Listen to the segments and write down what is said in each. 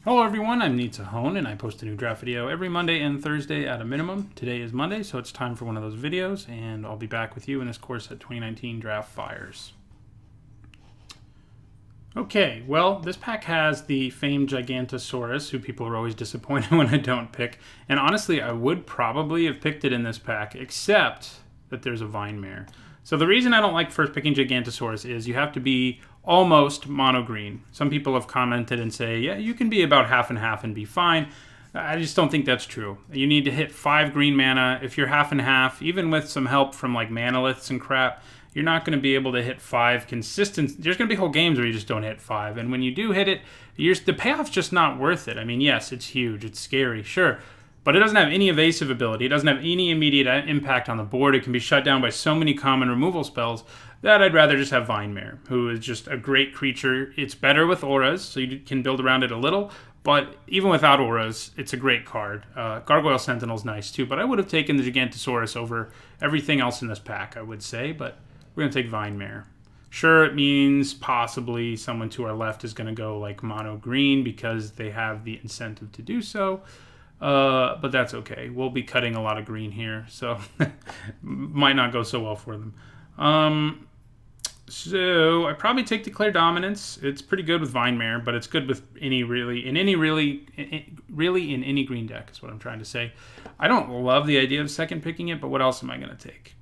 Hello everyone, I'm Nitsa Hone and I post a new draft video every Monday and Thursday at a minimum. Today is Monday, so it's time for one of those videos, and I'll be back with you in this course at 2019 Draft Fires. Okay, well, this pack has the famed Gigantosaurus, who people are always disappointed when I don't pick, and honestly, I would probably have picked it in this pack, except that there's a Vinemare. So the reason I don't like first picking Gigantosaurus is you have to be almost mono green. Some people have commented and say, yeah, you can be about half and half and be fine. I just don't think that's true. You need to hit 5 green mana. If you're half and half, even with some help from like Manaliths and crap, you're not going to be able to hit 5 consistent. There's going to be whole games where you just don't hit 5. And when you do hit it, the payoff's just not worth it. I mean, yes, it's huge. It's scary, sure. But it doesn't have any evasive ability. It doesn't have any immediate impact on the board. It can be shut down by so many common removal spells that I'd rather just have Vinemare, who is just a great creature. It's better with auras, so you can build around it a little. But even without auras, it's a great card. Gargoyle Sentinel's nice too, but I would have taken the Gigantosaurus over everything else in this pack, I would say. But we're going to take Vinemare. Sure, it means possibly someone to our left is going to go like mono green because they have the incentive to do so. But that's okay. We'll be cutting a lot of green here, so might not go so well for them. So I probably take Declare Dominance. It's pretty good with Vinemare, but it's good with in any green deck is what I'm trying to say. I don't love the idea of second picking it, but what else am I going to take?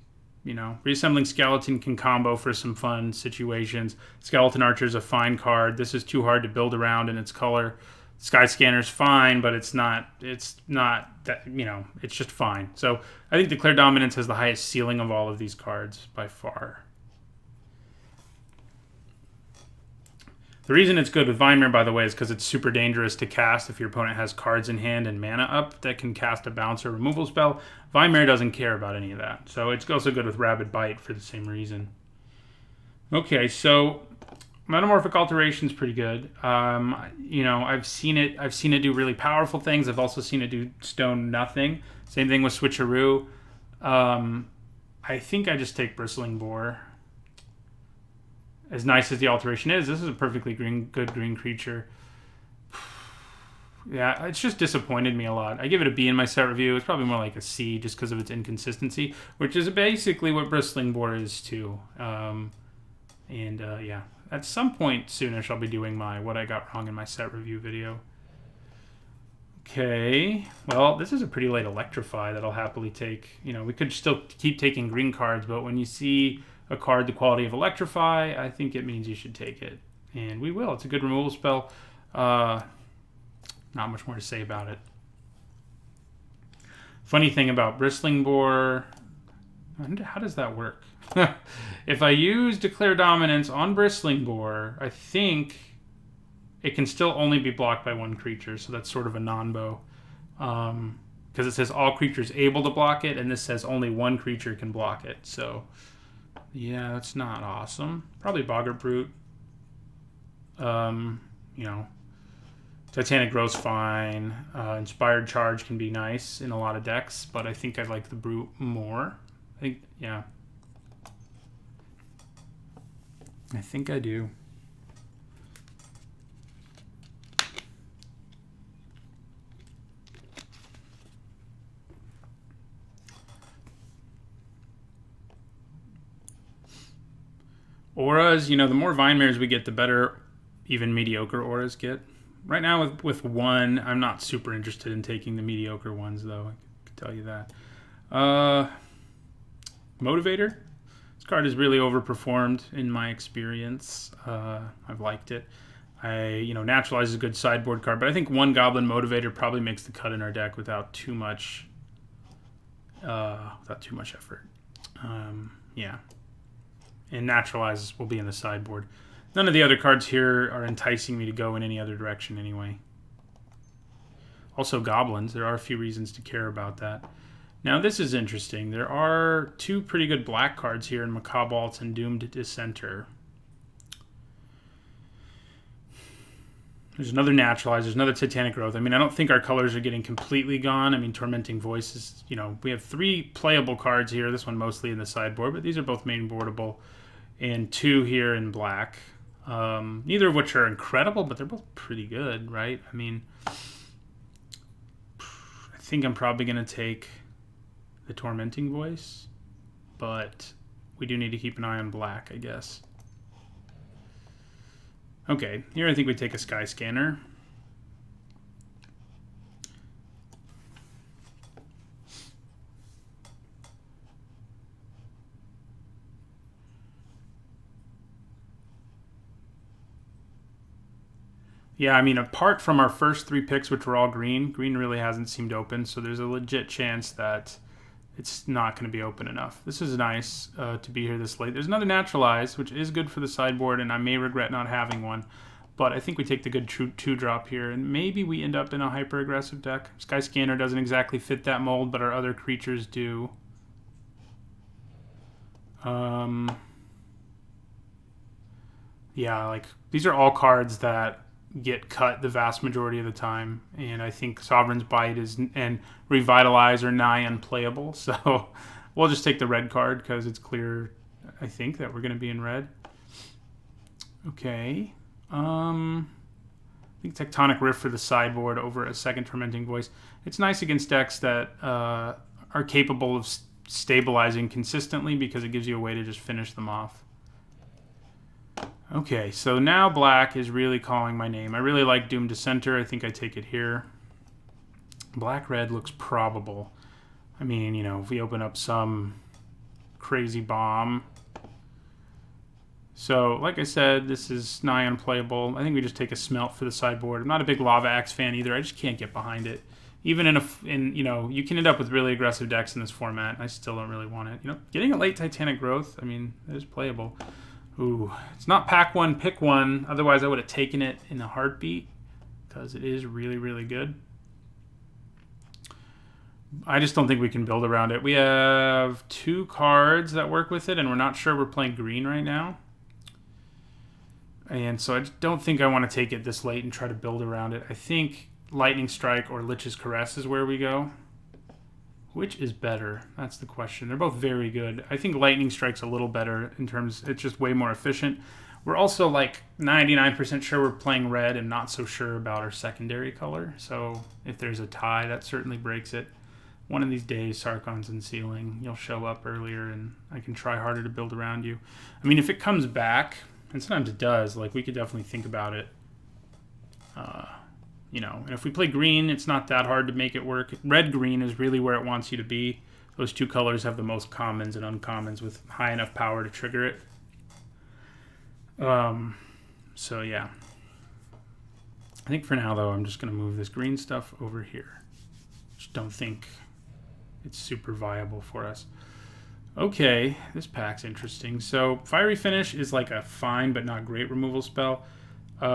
You know, Reassembling Skeleton can combo for some fun situations. Skeleton Archer is a fine card. This is too hard to build around in its color. Sky Scanner's fine, but it's not that, you know, it's just fine. So I think Declare Dominance has the highest ceiling of all of these cards by far. The reason it's good with Vinemare, by the way, is because it's super dangerous to cast if your opponent has cards in hand and mana up that can cast a bounce or removal spell. Vinemare doesn't care about any of that. So it's also good with Rabid Bite for the same reason. Okay, so Metamorphic Alteration is pretty good. You know, I've seen it do really powerful things. I've also seen it do stone nothing. Same thing with Switcheroo. I think I just take Bristling Boar. As nice as the alteration is, this is a perfectly good green creature. Yeah, it's just disappointed me a lot. I give it a B in my set review. It's probably more like a C just because of its inconsistency, which is basically what Bristling Boar is too. Yeah. At some point soonish, I'll be doing my what I got wrong in my set review video. Okay, well, this is a pretty late Electrify that I'll happily take. You know, we could still keep taking green cards, but when you see a card the quality of Electrify, I think it means you should take it. And we will. It's a good removal spell. Not much more to say about it. Funny thing about Bristling Boar, how does that work? If I use Declare Dominance on Bristling Boar, I think it can still only be blocked by one creature, so that's sort of a non-bow. Because it says all creatures able to block it, and this says only one creature can block it. So, yeah, that's not awesome. Probably Boggart Brute. You know, Titanic Growth's fine. Inspired Charge can be nice in a lot of decks, but I think I like the Brute more. I think I do. Auras, you know, the more Vinemares we get, the better even mediocre auras get. Right now with one, I'm not super interested in taking the mediocre ones, though. I can tell you that. Motivator. This card is really overperformed in my experience. I've liked it. Naturalize is a good sideboard card, but I think one Goblin Motivator probably makes the cut in our deck without too much effort. Yeah. And Naturalize will be in the sideboard. None of the other cards here are enticing me to go in any other direction anyway. Also Goblins. There are a few reasons to care about that. Now this is interesting. There are two pretty good black cards here in Macabre and Doomed Dissenter. There's another Naturalize. There's another Titanic Growth. I mean, I don't think our colors are getting completely gone. I mean, Tormenting Voice is, you know, we have 3 playable cards here. This one mostly in the sideboard, but these are both main boardable. And 2 here in black. Neither of which are incredible, but they're both pretty good, right? I mean, I think I'm probably going to take the Tormenting Voice, but we do need to keep an eye on black, I guess. Okay, here I think we take a Sky Scanner. Yeah, I mean, apart from our first 3 picks, which were all green, green really hasn't seemed open, so there's a legit chance that it's not going to be open enough. This is nice to be here this late. There's another Naturalize, which is good for the sideboard, and I may regret not having one, but I think we take the good 2-drop here, and maybe we end up in a hyper-aggressive deck. Sky Scanner doesn't exactly fit that mold, but our other creatures do. Yeah, like, these are all cards that get cut the vast majority of the time, and I think Sovereign's Bite and Revitalize are nigh unplayable, so we'll just take the red card because it's clear, I think, that we're going to be in red. Okay. I think Tectonic Rift for the sideboard over a second Tormenting Voice. It's nice against decks that are capable of stabilizing consistently because it gives you a way to just finish them off. Okay, so now black is really calling my name. I really like Doomed Dissenter. I think I take it here. Black-red looks probable. I mean, you know, if we open up some crazy bomb. So, like I said, this is nigh unplayable. I think we just take a Smelt for the sideboard. I'm not a big Lava Axe fan either. I just can't get behind it. Even in you know, you can end up with really aggressive decks in this format. I still don't really want it. You know, getting a late Titanic Growth, I mean, it is playable. Ooh, it's not pack one, pick one. Otherwise, I would have taken it in a heartbeat because it is really, really good. I just don't think we can build around it. We have 2 cards that work with it, and we're not sure we're playing green right now. And so I just don't think I want to take it this late and try to build around it. I think Lightning Strike or Lich's Caress is where we go. Which is better? That's the question. They're both very good. I think Lightning Strike's a little better in terms, it's just way more efficient. We're also like 99% sure we're playing red and not so sure about our secondary color. So if there's a tie, that certainly breaks it. One of these days, Sarkhan's Unsealing, you'll show up earlier and I can try harder to build around you. I mean, if it comes back, and sometimes it does, like we could definitely think about it. You know, and if we play green, it's not that hard to make it work. Red-green is really where it wants you to be. Those 2 colors have the most commons and uncommons with high enough power to trigger it. So, yeah. I think for now, though, I'm just going to move this green stuff over here. Just don't think it's super viable for us. Okay, this pack's interesting. So, Fiery Finish is like a fine but not great removal spell.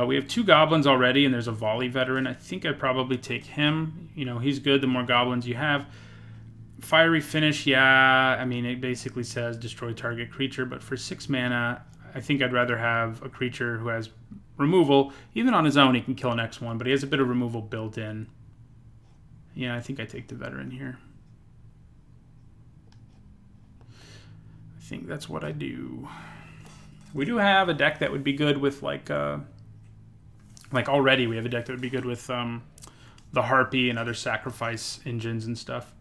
We have 2 goblins already, and there's a Volley Veteran. I think I'd probably take him. You know, he's good the more goblins you have. Fiery Finish, yeah, I mean, it basically says destroy target creature, but for 6 mana, I think I'd rather have a creature who has removal. Even on his own, he can kill an X1, but he has a bit of removal built in. Yeah, I think I take the Veteran here. I think that's what I do. We do have a deck that would be good with, like already we have a deck that would be good with the Harpy and other sacrifice engines and stuff.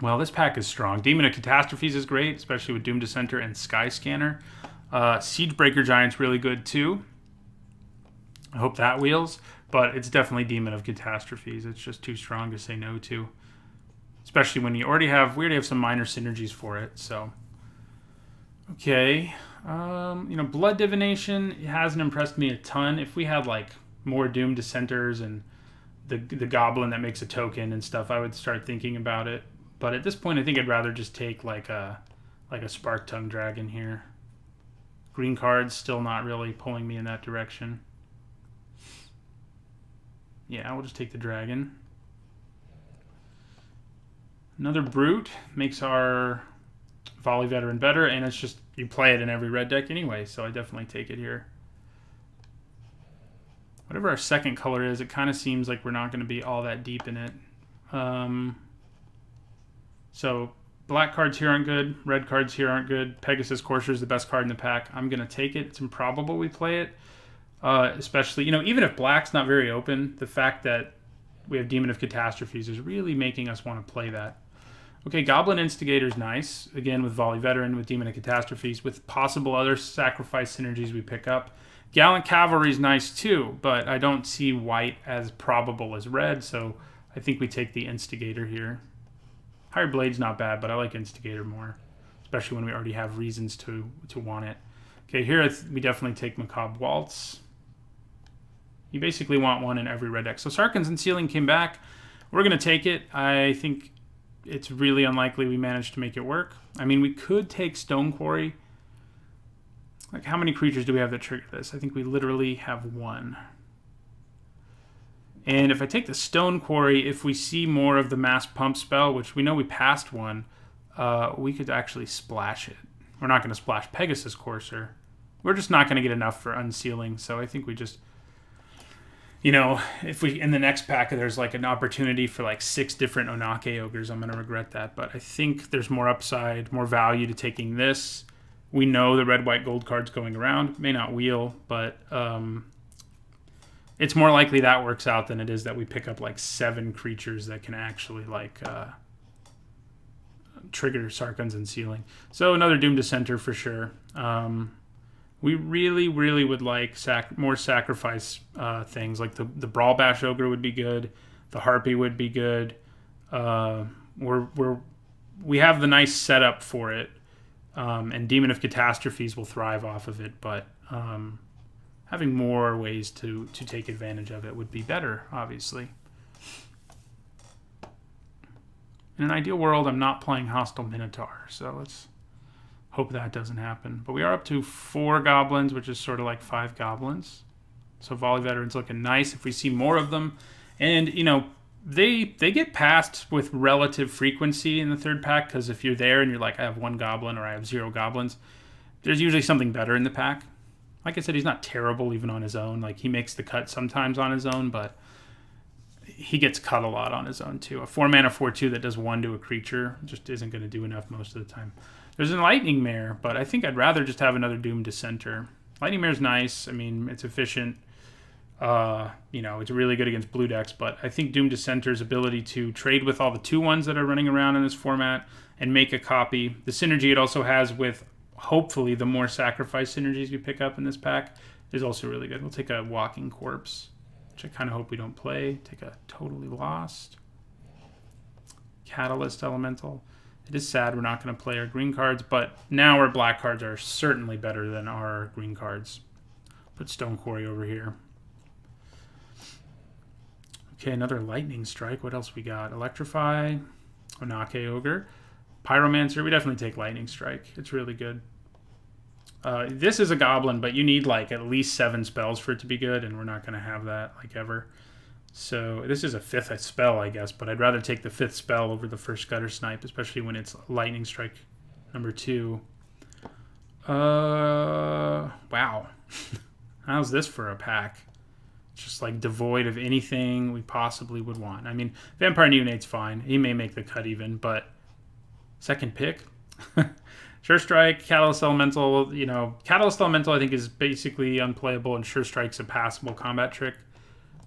Well, this pack is strong. Demon of Catastrophes is great, especially with Doomed Dissenter and Sky Scanner. Siegebreaker Giant's really good too. I hope that wheels, but it's definitely Demon of Catastrophes. It's just too strong to say no to, especially when we already have some minor synergies for it. So, okay. You know, Blood Divination hasn't impressed me a ton. If we had like more Doomed Dissenters and the Goblin that makes a token and stuff, I would start thinking about it. But at this point, I think I'd rather just take like a Spark-Tongue Dragon here. Green card's still not really pulling me in that direction. Yeah, we'll just take the Dragon. Another Brute makes our Volley Veteran better, and it's just, you play it in every red deck anyway, so I definitely take it here. Whatever our second color is, it kind of seems like we're not going to be all that deep in it. So black cards here aren't good. Red cards here aren't good. Pegasus Courser is the best card in the pack. I'm going to take it. It's improbable we play it. Especially, even if black's not very open, the fact that we have Demon of Catastrophes is really making us want to play that. Okay, Goblin Instigator's nice. Again, with Volley Veteran, with Demon of Catastrophes, with possible other sacrifice synergies we pick up. Gallant Cavalry's nice too, but I don't see white as probable as red, so I think we take the Instigator here. Hired Blade's not bad, but I like Instigator more, especially when we already have reasons to want it. Okay, here we definitely take Macabre Waltz. You basically want one in every red deck. So Sarkhan's Unsealing came back. We're going to take it. I think it's really unlikely we managed to make it work. I mean, we could take Stone Quarry. Like, how many creatures do we have that trigger this? I think we literally have one. And if I take the Stone Quarry, if we see more of the Mass Pump spell, which we know we passed one, we could actually splash it. We're not going to splash Pegasus Courser. We're just not going to get enough for Unsealing, so I think we just... if we in the next pack there's like an opportunity for like 6 different Onake Ogres, I'm going to regret that. But I think there's more upside, more value to taking this. We know the red, white, gold cards going around. May not wheel, but it's more likely that works out than it is that we pick up like 7 creatures that can actually like trigger Sarkhan's Unsealing. So another Doom Dissenter for sure. We really, really would like more sacrifice things. Like the Brawl Bash Ogre would be good. The Harpy would be good. We have the nice setup for it. And Demon of Catastrophes will thrive off of it. But having more ways to take advantage of it would be better, obviously. In an ideal world, I'm not playing Hostile Minotaur. So let's... hope that doesn't happen. But we are up to 4 goblins, which is sort of like 5 goblins. So Volley Veteran's looking nice if we see more of them. And, they get passed with relative frequency in the third pack, because if you're there and you're like, I have 1 goblin or I have 0 goblins, there's usually something better in the pack. Like I said, he's not terrible even on his own. Like, he makes the cut sometimes on his own, but he gets cut a lot on his own too. A 4-mana 4/2 that does 1 to a creature just isn't going to do enough most of the time. There's a Lightning Mare, but I think I'd rather just have another Doom Dissenter. Lightning Mare's nice. I mean, it's efficient. It's really good against blue decks, but I think Doom Dissenter's ability to trade with all the 2/1s that are running around in this format and make a copy. The synergy it also has with, hopefully, the more sacrifice synergies we pick up in this pack is also really good. We'll take a Walking Corpse, which I kind of hope we don't play. Take a Totally Lost. Catalyst Elemental. It is sad we're not going to play our green cards, but now our black cards are certainly better than our green cards. Put Stone Quarry over here. Okay, another Lightning Strike. What else we got? Electrify, Onake Ogre, Pyromancer. We definitely take Lightning Strike. It's really good. This is a goblin, but you need like at least 7 spells for it to be good, and we're not going to have that like ever. So this is a 5th spell, I guess, but I'd rather take the 5th spell over the first Gutter Snipe, especially when it's Lightning Strike number 2. Wow. How's this for a pack? Just like devoid of anything we possibly would want. I mean, Vampire Neonate's fine. He may make the cut even, but second pick? Sure Strike, Catalyst Elemental. Catalyst Elemental I think is basically unplayable, and Sure Strike's a passable combat trick.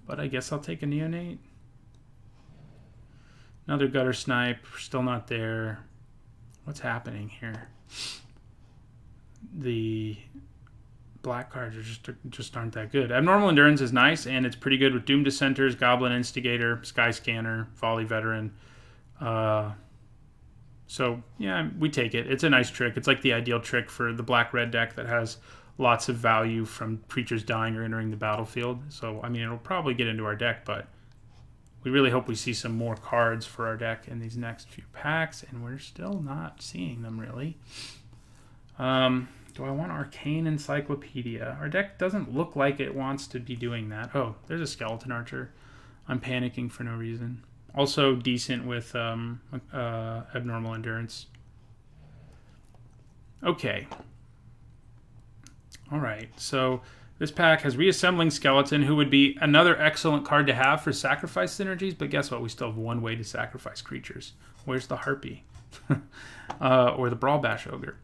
But I guess I'll take a Neonate. Another Gutter Snipe. Still not there. What's happening here? The black cards are just aren't that good. Abnormal Endurance is nice, and it's pretty good with Doom Dissenters, Goblin Instigator, Sky Scanner, Volley Veteran. So, yeah, we take it. It's a nice trick. It's like the ideal trick for the black-red deck that has lots of value from creatures dying or entering the battlefield. So, I mean, it'll probably get into our deck, but we really hope we see some more cards for our deck in these next few packs, and we're still not seeing them, really. Do I want Arcane Encyclopedia? Our deck doesn't look like it wants to be doing that. Oh, there's a Skeleton Archer. I'm panicking for no reason. Also decent with Abnormal Endurance. Okay. All right, so this pack has Reassembling Skeleton, who would be another excellent card to have for sacrifice synergies, but guess what? We still have 1 way to sacrifice creatures. Where's the Harpy? or the Brawl Bash Ogre.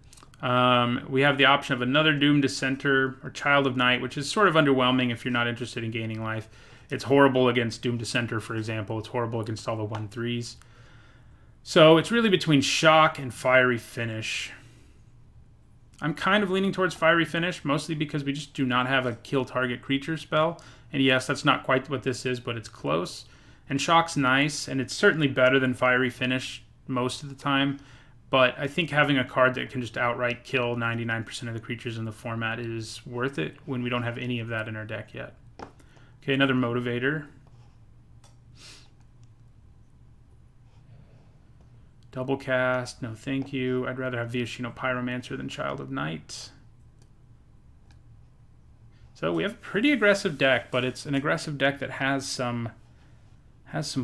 We have the option of another Doom Dissenter or Child of Night, which is sort of underwhelming if you're not interested in gaining life. It's horrible against Doom Dissenter, for example. It's horrible against all the 1/3s. So it's really between Shock and Fiery Finish. I'm kind of leaning towards Fiery Finish, mostly because we just do not have a kill target creature spell. And yes, that's not quite what this is, but it's close. And Shock's nice, and it's certainly better than Fiery Finish most of the time. But I think having a card that can just outright kill 99% of the creatures in the format is worth it when we don't have any of that in our deck yet. Okay, another Motivator. Double cast, no thank you. I'd rather have Viashino Pyromancer than Child of Night. So we have a pretty aggressive deck, but it's an aggressive deck that has some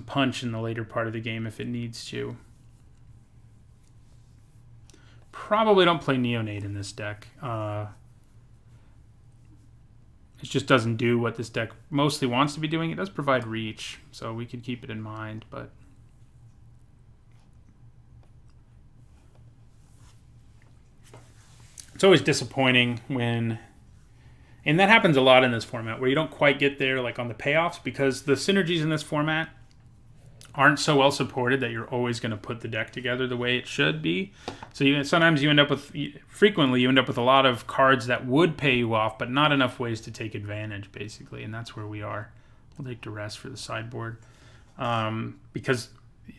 punch in the later part of the game if it needs to. Probably don't play Neonate in this deck. It just doesn't do what this deck mostly wants to be doing. It does provide reach, so we could keep it in mind, but it's always disappointing when, and that happens a lot in this format, where you don't quite get there like on the payoffs, because the synergies in this format aren't so well supported that you're always going to put the deck together the way it should be. So frequently you end up with a lot of cards that would pay you off, but not enough ways to take advantage, basically, and that's where we are. We'll take Duress for the sideboard. Because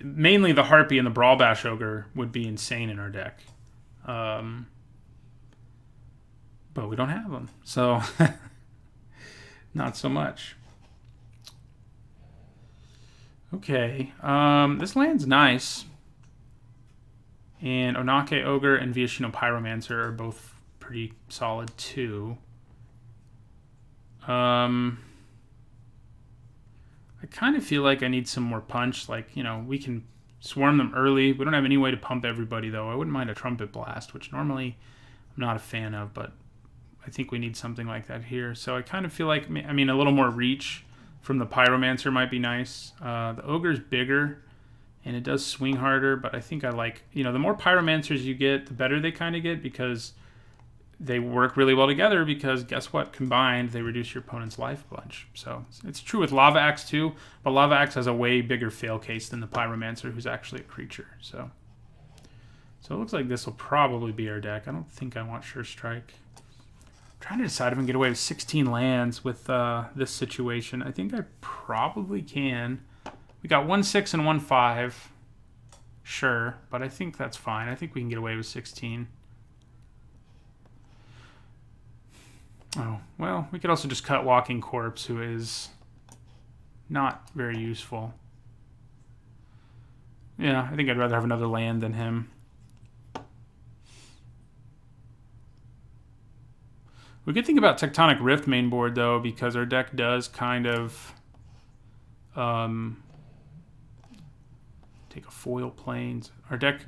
mainly the Harpy and the Brawl Bash Ogre would be insane in our deck. But we don't have them, so not so much. Okay, this land's nice. And Onake Ogre and Viashino Pyromancer are both pretty solid too. I kind of feel like I need some more punch. Like, we can swarm them early. We don't have any way to pump everybody, though. I wouldn't mind a Trumpet Blast, which normally I'm not a fan of, but I think we need something like that here. So I kind of feel like, a little more reach from the Pyromancer might be nice. The Ogre's bigger, and it does swing harder, but I think I like, the more Pyromancers you get, the better they kind of get, because they work really well together, because guess what? Combined, they reduce your opponent's life a bunch. So it's true with Lava Axe too, but Lava Axe has a way bigger fail case than the Pyromancer, who's actually a creature. So it looks like this will probably be our deck. I don't think I want Sure Strike. Trying to decide if I can get away with 16 lands with this situation. I think I probably can. We got 1/6 and 1/5. Sure, but I think that's fine. I think we can get away with 16. Oh, well, we could also just cut Walking Corpse, who is not very useful. Yeah, I think I'd rather have another land than him. We could think about Tectonic Rift mainboard, though, because our deck does kind of take a foil plains. Our deck,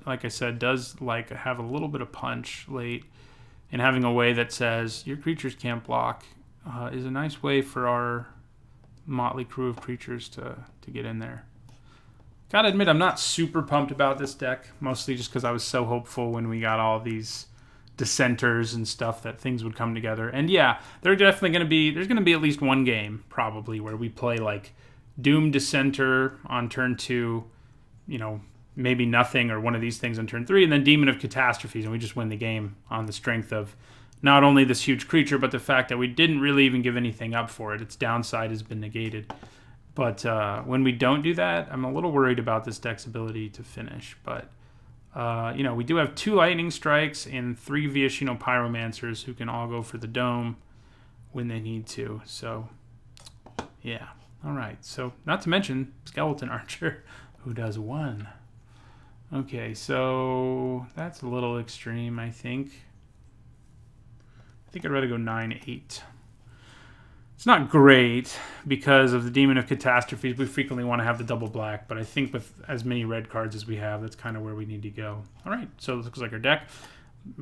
like I said, does have a little bit of punch late, and having a way that says your creatures can't block is a nice way for our motley crew of creatures to get in there. Gotta admit, I'm not super pumped about this deck, mostly just because I was so hopeful when we got all these dissenters and stuff that things would come together. And yeah, there's going to be at least one game probably where we play like Doom Dissenter on turn 2, maybe nothing or one of these things on turn 3, and then Demon of Catastrophes, and we just win the game on the strength of not only this huge creature, but the fact that we didn't really even give anything up for it. Its downside has been negated. But when we don't do that, I'm a little worried about this deck's ability to finish. But we do have 2 Lightning Strikes and 3 Viashino Pyromancers who can all go for the dome when they need to. So, yeah. All right. So, not to mention Skeleton Archer, who does 1. Okay, so that's a little extreme, I think. I think I'd rather go 9/8. It's not great because of the Demon of Catastrophes. We frequently want to have the double black, but I think with as many red cards as we have, that's kind of where we need to go. All right, so it looks like our deck.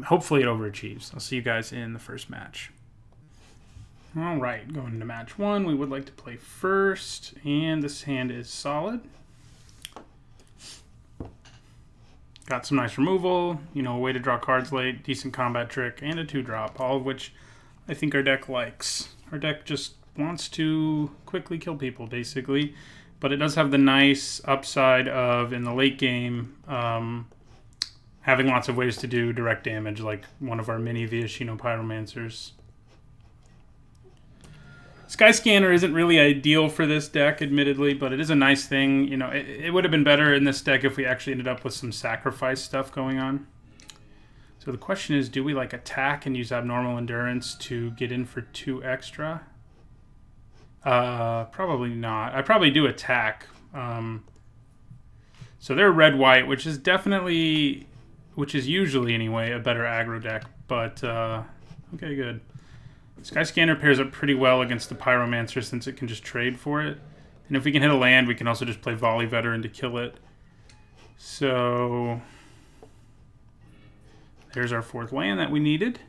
Hopefully it overachieves. I'll see you guys in the first match. All right, going into match 1, we would like to play first, and this hand is solid. Got some nice removal, you know, a way to draw cards late, decent combat trick, and a 2-drop, all of which I think our deck likes. Our deck just wants to quickly kill people, basically. But it does have the nice upside of, in the late game, having lots of ways to do direct damage, like one of our mini Viashino Pyromancers. Skyscanner isn't really ideal for this deck, admittedly, but it is a nice thing. You know, it would have been better in this deck if we actually ended up with some sacrifice stuff going on. So the question is, do we like attack and use Abnormal Endurance to get in for 2 extra? Probably not. I probably do attack. So they're red-white, which is definitely, which is usually anyway, a better aggro deck. But, okay, good. Skyscanner pairs up pretty well against the Pyromancer since it can just trade for it. And if we can hit a land, we can also just play Volley Veteran to kill it. So there's our 4th land that we needed.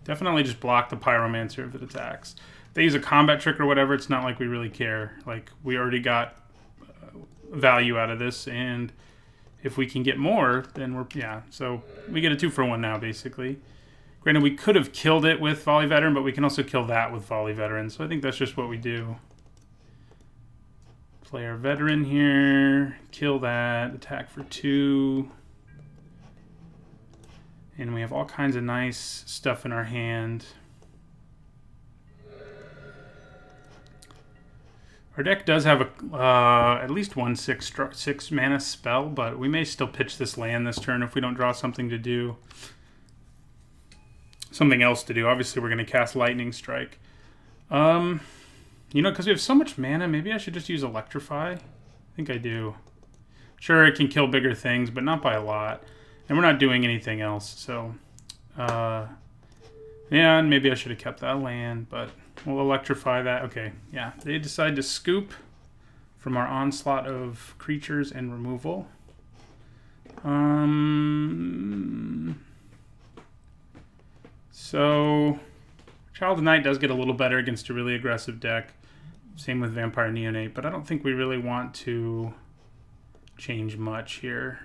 Definitely just block the Pyromancer if it attacks. If they use a combat trick or whatever, it's not like we really care. Like, we already got value out of this, and if we can get more, then we're, yeah. So we get a 2-for-1 now, basically. Granted, we could have killed it with Volley Veteran, but we can also kill that with Volley Veteran. So I think that's just what we do. Play our Veteran here, kill that, attack for 2. And we have all kinds of nice stuff in our hand. Our deck does have a at least one 6 mana spell, but we may still pitch this land this turn if we don't draw something to do. Something else to do. Obviously, we're going to cast Lightning Strike. You know, because we have so much mana, maybe I should just use Electrify. I think I do. Sure, it can kill bigger things, but not by a lot. And we're not doing anything else, so... yeah, and maybe I should have kept that land, but... We'll electrify that. Okay, yeah. They decide to scoop from our onslaught of creatures and removal. So, Child of Night does get a little better against a really aggressive deck. Same with Vampire Neonate, but I don't think we really want to change much here.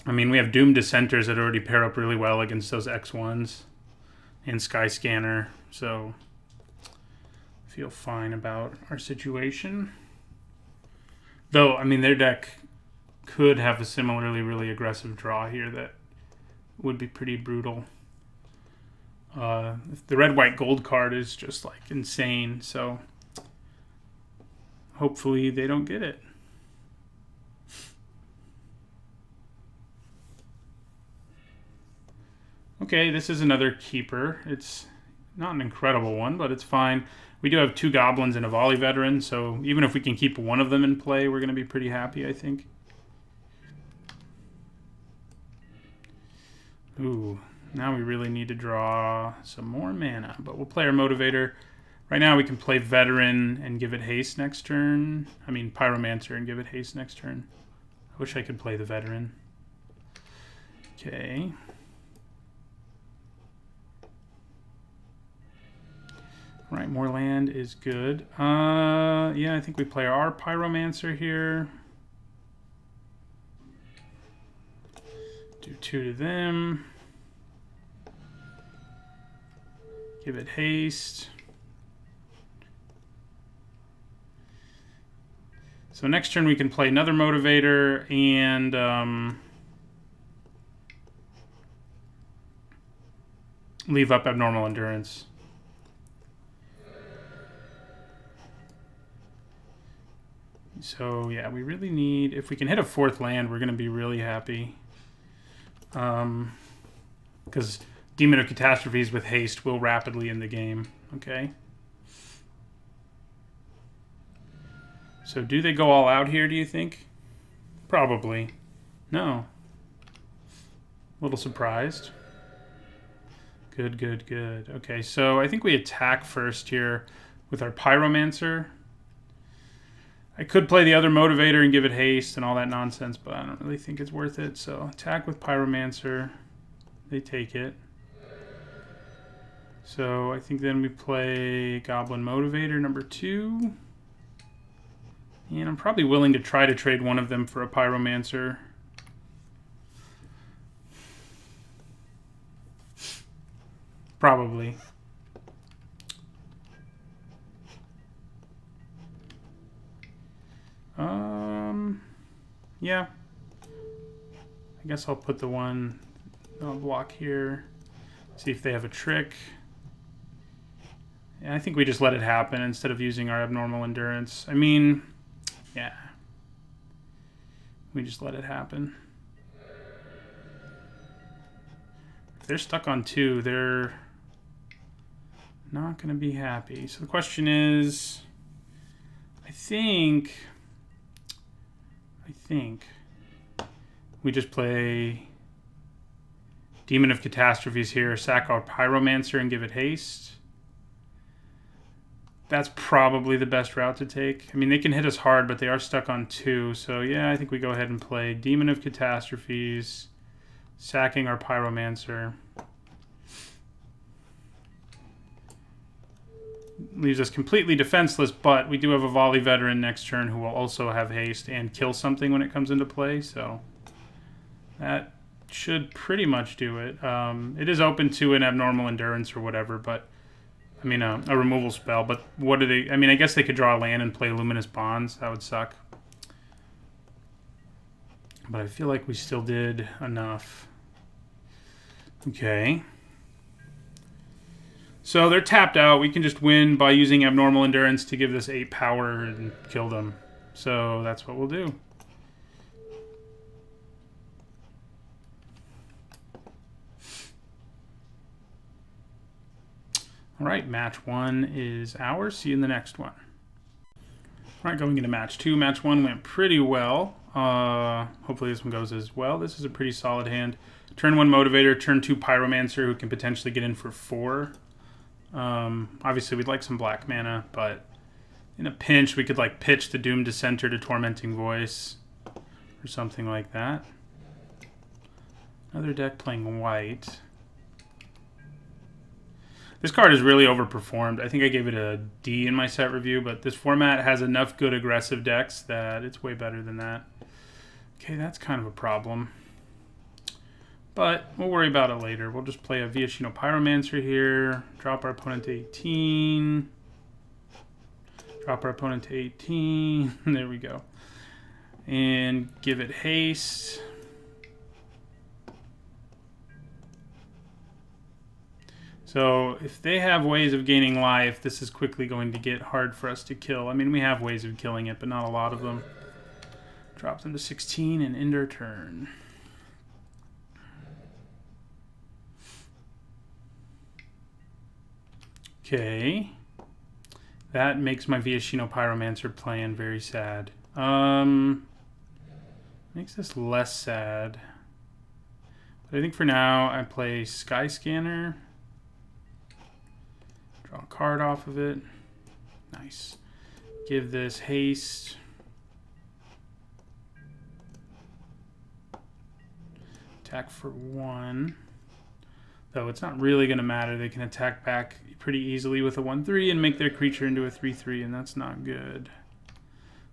I mean, we have Doom Dissenters that already pair up really well against those X1s. And Skyscanner, so I feel fine about our situation. Though, I mean, their deck could have a similarly really aggressive draw here that would be pretty brutal. If the red-white gold card is just like insane, so hopefully they don't get it. Okay, this is another keeper. It's not an incredible one, but it's fine. We do have 2 goblins and a Volley Veteran, so even if we can keep one of them in play, we're going to be pretty happy, I think. Ooh, now we really need to draw some more mana, but we'll play our Motivator. Right now we can play Veteran and give it haste next turn. I mean, Pyromancer and give it haste next turn. I wish I could play the Veteran. Okay. Right, more land is good. Yeah, I think we play our Pyromancer here. Do 2 to them. Give it haste. So next turn we can play another Motivator and leave up Abnormal Endurance. So, yeah, we really need... If we can hit a 4th land, we're going to be really happy. Because Demon of Catastrophes with haste will rapidly end the game. Okay. So, do they go all out here, do you think? Probably. No. A little surprised. Good, good, good. Okay, so I think we attack first here with our Pyromancer. I could play the other Motivator and give it haste and all that nonsense, but I don't really think it's worth it. So attack with Pyromancer. They take it. So I think then we play Goblin Motivator number 2. And I'm probably willing to try to trade one of them for a Pyromancer. Probably. Yeah. I guess I'll put the one block here. See if they have a trick. Yeah, I think we just let it happen instead of using our abnormal endurance. I mean, yeah. We just let it happen. If they're stuck on 2, they're not going to be happy. So the question is, I think we just play Demon of Catastrophes here, sack our Pyromancer and give it haste. That's probably the best route to take. I mean, they can hit us hard, but they are stuck on 2. So yeah, I think we go ahead and play Demon of Catastrophes, sacking our Pyromancer. Leaves us completely defenseless, but we do have a Volley Veteran next turn who will also have haste and kill something when it comes into play, so that should pretty much do it. It is open to an abnormal endurance or whatever, but I mean a removal spell, but what do they... I mean, I guess they could draw a land and play Luminous Bonds. That would suck. But I feel like we still did enough. Okay. So they're tapped out. We can just win by using abnormal endurance to give this 8 power and kill them. So that's what we'll do. All right, match 1 is ours. See you in the next one. All right, going into match 2. Match 1 went pretty well. Hopefully this one goes as well. This is a pretty solid hand. Turn 1 Motivator, turn 2 Pyromancer, who can potentially get in for 4. Obviously we'd like some black mana, but in a pinch we could like pitch the Doomed Dissenter to Tormenting Voice or something like that. Another deck playing white. This card is really overperformed. I think I gave it a D in my set review, but this format has enough good aggressive decks that it's way better than that. Okay, that's kind of a problem. But we'll worry about it later. We'll just play a Viashino Pyromancer here. Drop our opponent to 18. Drop our opponent to 18. There we go. And give it haste. So if they have ways of gaining life, this is quickly going to get hard for us to kill. I mean, we have ways of killing it, but not a lot of them. Drop them to 16 and end our turn. Okay, that makes my Viashino Pyromancer plan very sad. Makes this less sad. But I think for now I play Sky Scanner. Draw a card off of it. Nice. Give this haste. Attack for 1. Though it's not really going to matter. They can attack back pretty easily with a 1/3 and make their creature into a 3/3, and that's not good.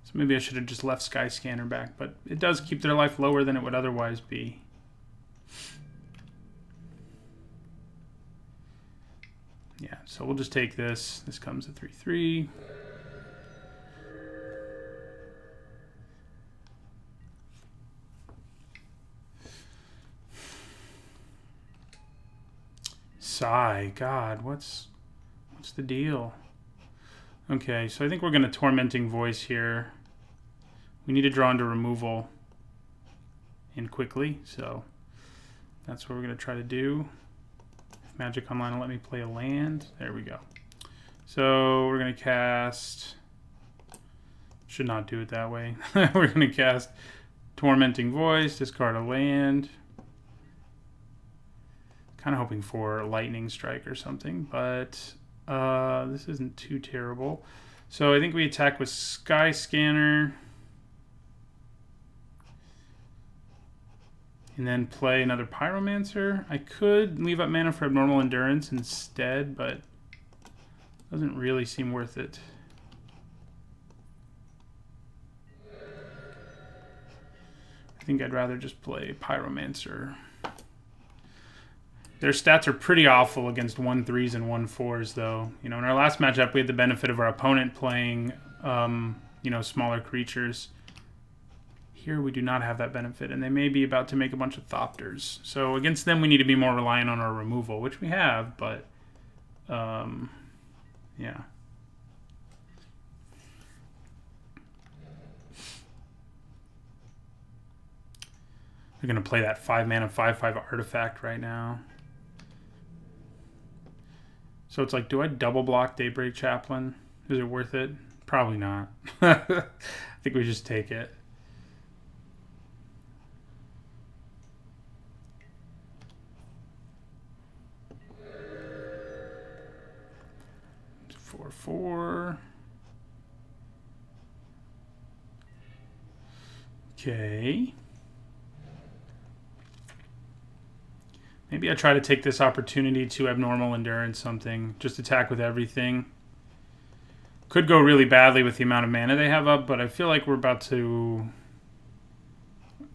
So maybe I should have just left Sky Scanner back, but it does keep their life lower than it would otherwise be. Yeah, so we'll just take this. This comes a 3/3. Sigh, God, what's the deal? Okay, so I think we're going to Tormenting Voice here. We need to draw into removal and quickly, so that's what we're going to try to do. If Magic Online will let me play a land. There we go. So we're going to cast... Should not do it that way. We're going to cast Tormenting Voice, discard a land. Kind of hoping for Lightning Strike or something, but this isn't too terrible. So I think we attack with Sky Scanner. And then play another Pyromancer. I could leave up mana for Abnormal Endurance instead, but it doesn't really seem worth it. I think I'd rather just play Pyromancer. Their stats are pretty awful against 1/3s and 1/4s, though. You know, in our last matchup, we had the benefit of our opponent playing, you know, smaller creatures. Here, we do not have that benefit, and they may be about to make a bunch of Thopters. So against them, we need to be more reliant on our removal, which we have, but, yeah. They're going to play that 5-mana 5/5 artifact right now. So it's like, do I double block Daybreak Chaplain? Is it worth it? Probably not. I think we just take it. It's 4/4. Okay. Maybe I try to take this opportunity to Abnormal Endurance something. Just attack with everything. Could go really badly with the amount of mana they have up, but I feel like we're about to...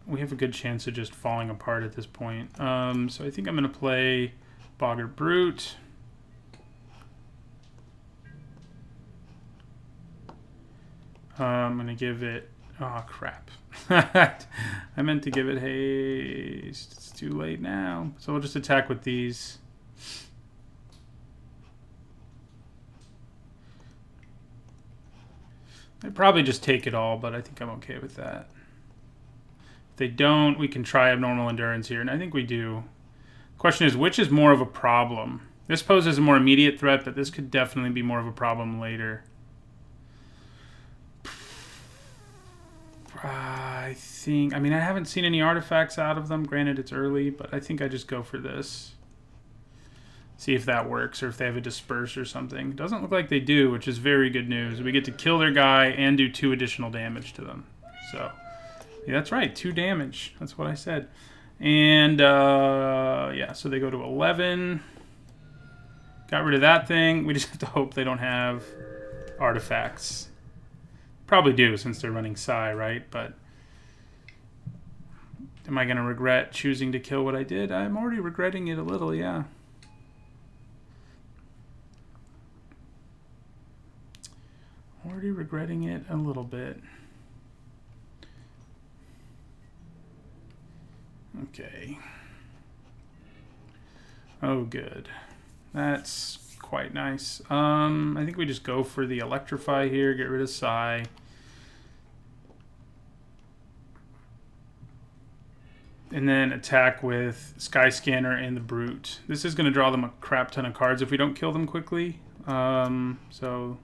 We have a good chance of just falling apart at this point. So I think I'm going to play Boggart Brute. I'm going to give it... Oh, crap. I meant to give it haste. It's too late now. So we'll just attack with these. They probably just take it all, but I think I'm okay with that. If they don't, we can try Abnormal Endurance here, and I think we do. Question is, which is more of a problem? This poses a more immediate threat, but this could definitely be more of a problem later. I think... I mean, I haven't seen any artifacts out of them. Granted, it's early, but I think I just go for this. See if that works, or if they have a Disperse or something. Doesn't look like they do, which is very good news. We get to kill their guy and do 2 additional damage to them. So, yeah, that's right. 2 damage. That's what I said. And, yeah, so they go to 11. Got rid of that thing. We just have to hope they don't have artifacts. Probably do, since they're running Psi, right? But am I going to regret choosing to kill what I did? I'm already regretting it a little, yeah. Already regretting it a little bit. Okay. Oh, good. That's quite nice. I think we just go for the Electrify here, get rid of Psi. And then attack with Skyscanner and the Brute. This is going to draw them a crap ton of cards if we don't kill them quickly. So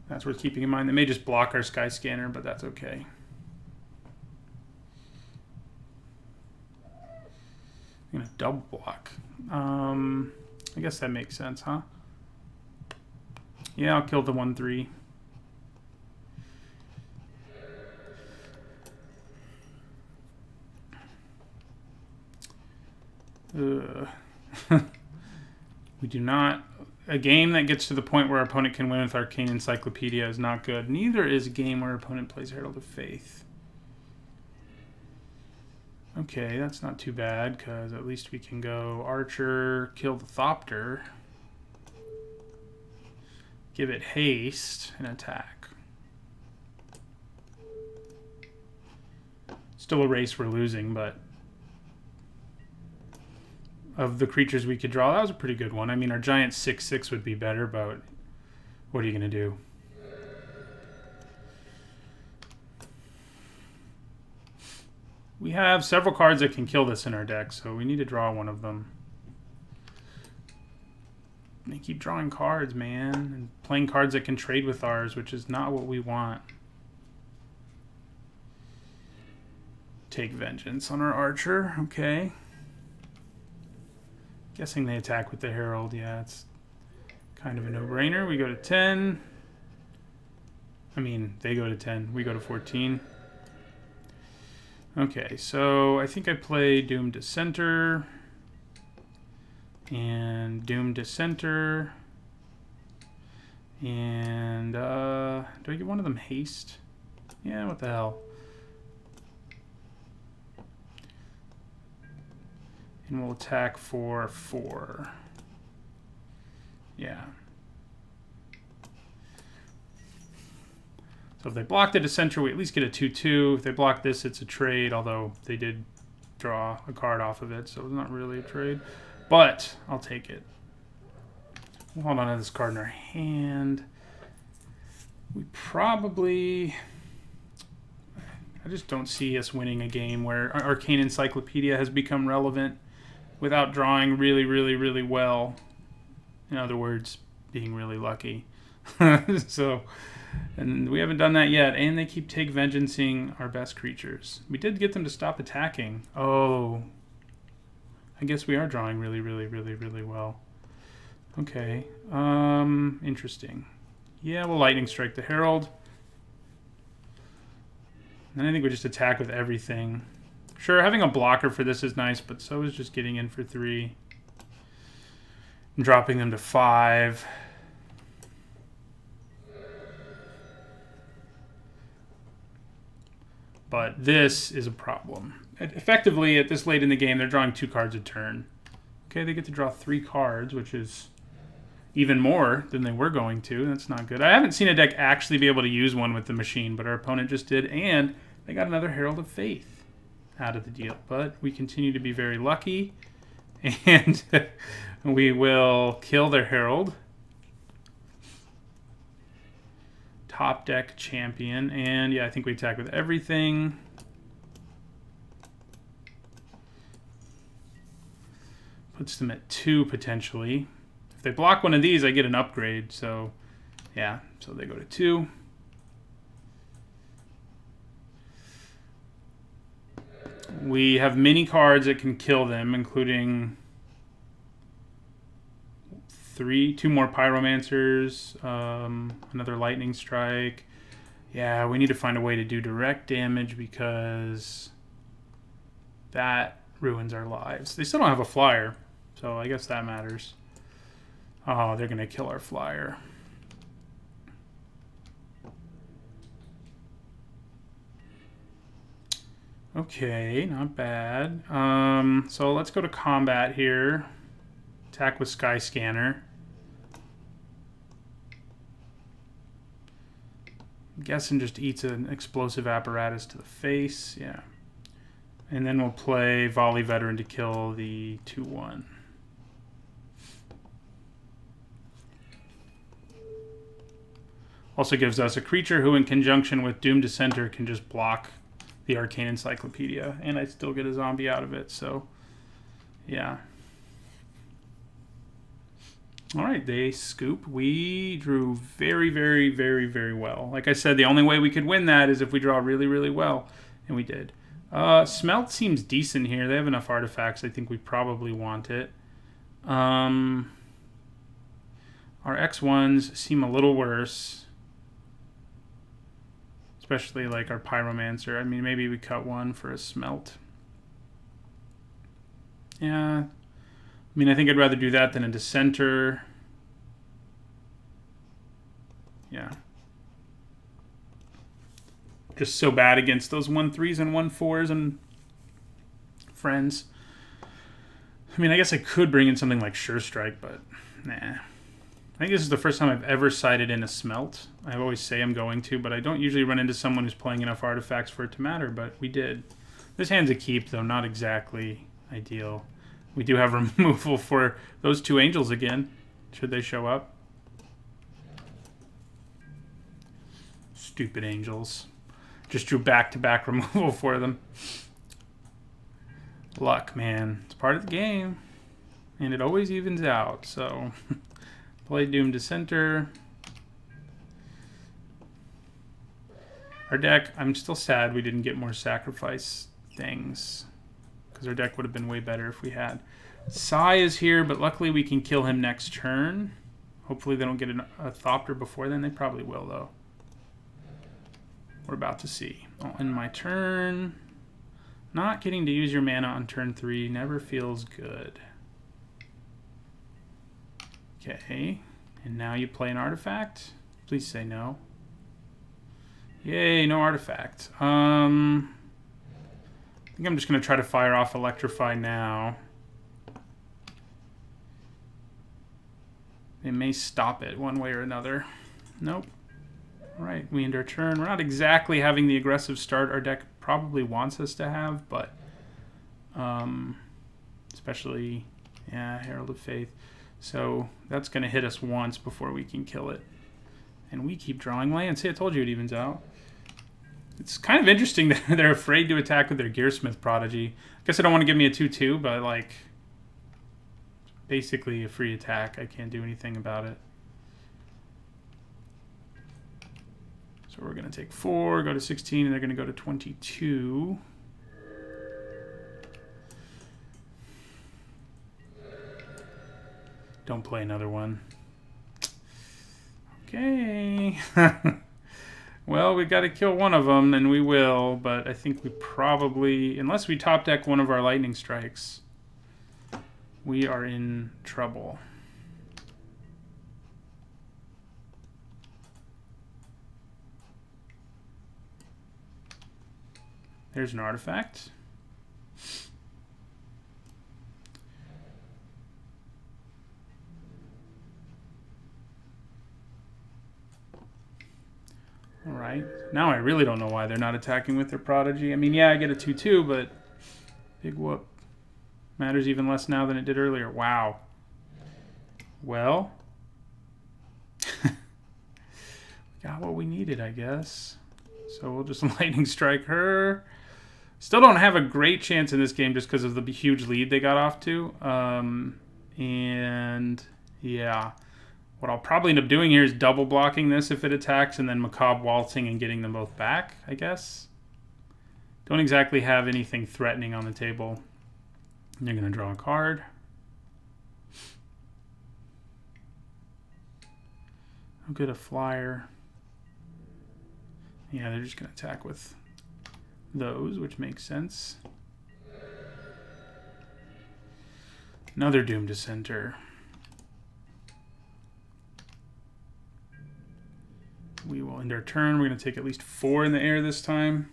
that's worth keeping in mind. They may just block our Skyscanner, but that's okay. I'm going to double block. I guess that makes sense, huh? Yeah, I'll kill the 1/3. We do not... A game that gets to the point where our opponent can win with Arcane Encyclopedia is not good. Neither is a game where our opponent plays Herald of Faith. Okay, that's not too bad, because at least we can go Archer, kill the Thopter, give it haste, and attack. Still a race we're losing, but of the creatures we could draw, that was a pretty good one. I mean, our giant 6/6 would be better, but what are you going to do? We have several cards that can kill this in our deck, so we need to draw one of them. They keep drawing cards, man, and playing cards that can trade with ours, which is not what we want. Take Vengeance on our Archer, okay. Guessing they attack with the Herald, yeah, it's kind of a no-brainer. We go to 10. I mean, they go to 10, we go to 14. Okay, so I think I play Doom Dissenter and Doom Dissenter, and do I give one of them haste? Yeah, what the hell? And we'll attack for 4. Yeah. So if they block the Dissenter, we at least get a 2/2. If they block this, it's a trade, although they did draw a card off of it, so it's not really a trade. But I'll take it. We'll hold on to this card in our hand. We probably... I just don't see us winning a game where Arcane Encyclopedia has become relevant without drawing really, really, really well. In other words, being really lucky. So... And we haven't done that yet, and they keep take vengeancing our best creatures. We did get them to stop attacking. Oh. I guess we are drawing really, really, really, really well. Okay. Interesting. Yeah, we'll Lightning Strike the Herald. And I think we just attack with everything. Sure, having a blocker for this is nice, but so is just getting in for 3. And dropping them to 5. But this is a problem. Effectively, at this late in the game, they're drawing 2 cards a turn. Okay, they get to draw 3 cards, which is even more than they were going to. That's not good. I haven't seen a deck actually be able to use one with the machine, but our opponent just did, and they got another Herald of Faith out of the deal. But we continue to be very lucky, and we will kill their Herald. Top deck champion, and yeah, I think we attack with everything. Puts them at 2 potentially. If they block one of these, I get an upgrade, so yeah, so they go to 2. We have many cards that can kill them, including 2 more Pyromancers, another Lightning Strike. Yeah, we need to find a way to do direct damage because that ruins our lives. They still don't have a flyer, so I guess that matters. Oh, they're going to kill our flyer. Okay, not bad. So let's go to combat here. Attack with Skyscanner. I'm guessing just eats an explosive apparatus to the face. Yeah. And then we'll play Volley Veteran to kill the 2/1. Also gives us a creature who, in conjunction with Doom Dissenter, can just block the Arcane Encyclopedia. And I still get a zombie out of it, so yeah. All right, they scoop. We drew very, very, very, very well. Like I said, the only way we could win that is if we draw really, really well, and we did. Smelt seems decent here. They have enough artifacts. I think we probably want it. Our X1s seem a little worse, especially like our Pyromancer. I mean, maybe we cut 1 for a Smelt. Yeah. I mean, I think I'd rather do that than a Dissenter. Yeah. Just so bad against those 1/3s and 1/4s and friends. I mean, I guess I could bring in something like Sure Strike, but nah. I think this is the first time I've ever sided in a Smelt. I always say I'm going to, but I don't usually run into someone who's playing enough artifacts for it to matter, but we did. This hand's a keep, though, not exactly ideal. We do have removal for those 2 angels again, should they show up. Stupid angels. Just drew back-to-back removal for them. Luck, man. It's part of the game. And it always evens out, so... Play Doom Dissenter. Our deck, I'm still sad we didn't get more sacrifice things. Because our deck would have been way better if we had. Sai is here, but luckily we can kill him next turn. Hopefully they don't get a Thopter before then. They probably will, though. We're about to see. I'll end my turn. Not getting to use your mana on turn 3 never feels good. Okay. And now you play an artifact? Please say no. Yay, no artifact. I think I'm just going to try to fire off Electrify now. They may stop it one way or another. Nope. All right, we end our turn. We're not exactly having the aggressive start our deck probably wants us to have, but especially, yeah, Herald of Faith. So that's going to hit us once before we can kill it. And we keep drawing lands. See, I told you it evens out. It's kind of interesting that they're afraid to attack with their Gearsmith Prodigy. I guess I don't want to give me a 2/2, but like, basically a free attack. I can't do anything about it. So we're going to take 4, go to 16, and they're going to go to 22. Don't play another one. Okay. Well, we got to kill one of them, and we will, but I think we probably, unless we top deck one of our lightning strikes, we are in trouble. There's an artifact. All right. Now I really don't know why they're not attacking with their Prodigy. I mean, yeah, I get a 2/2, but big whoop. Matters even less now than it did earlier. Wow. Well, got what we needed, I guess. So we'll just lightning strike her. Still don't have a great chance in this game just because of the huge lead they got off to. And yeah. What I'll probably end up doing here is double blocking this if it attacks and then Macabre Waltzing and getting them both back, I guess. Don't exactly have anything threatening on the table. You're going to draw a card. I'll get a flyer. Yeah, they're just going to attack with those, which makes sense. Another Doom Dissenter. We will end our turn. We're going to take at least 4 in the air this time.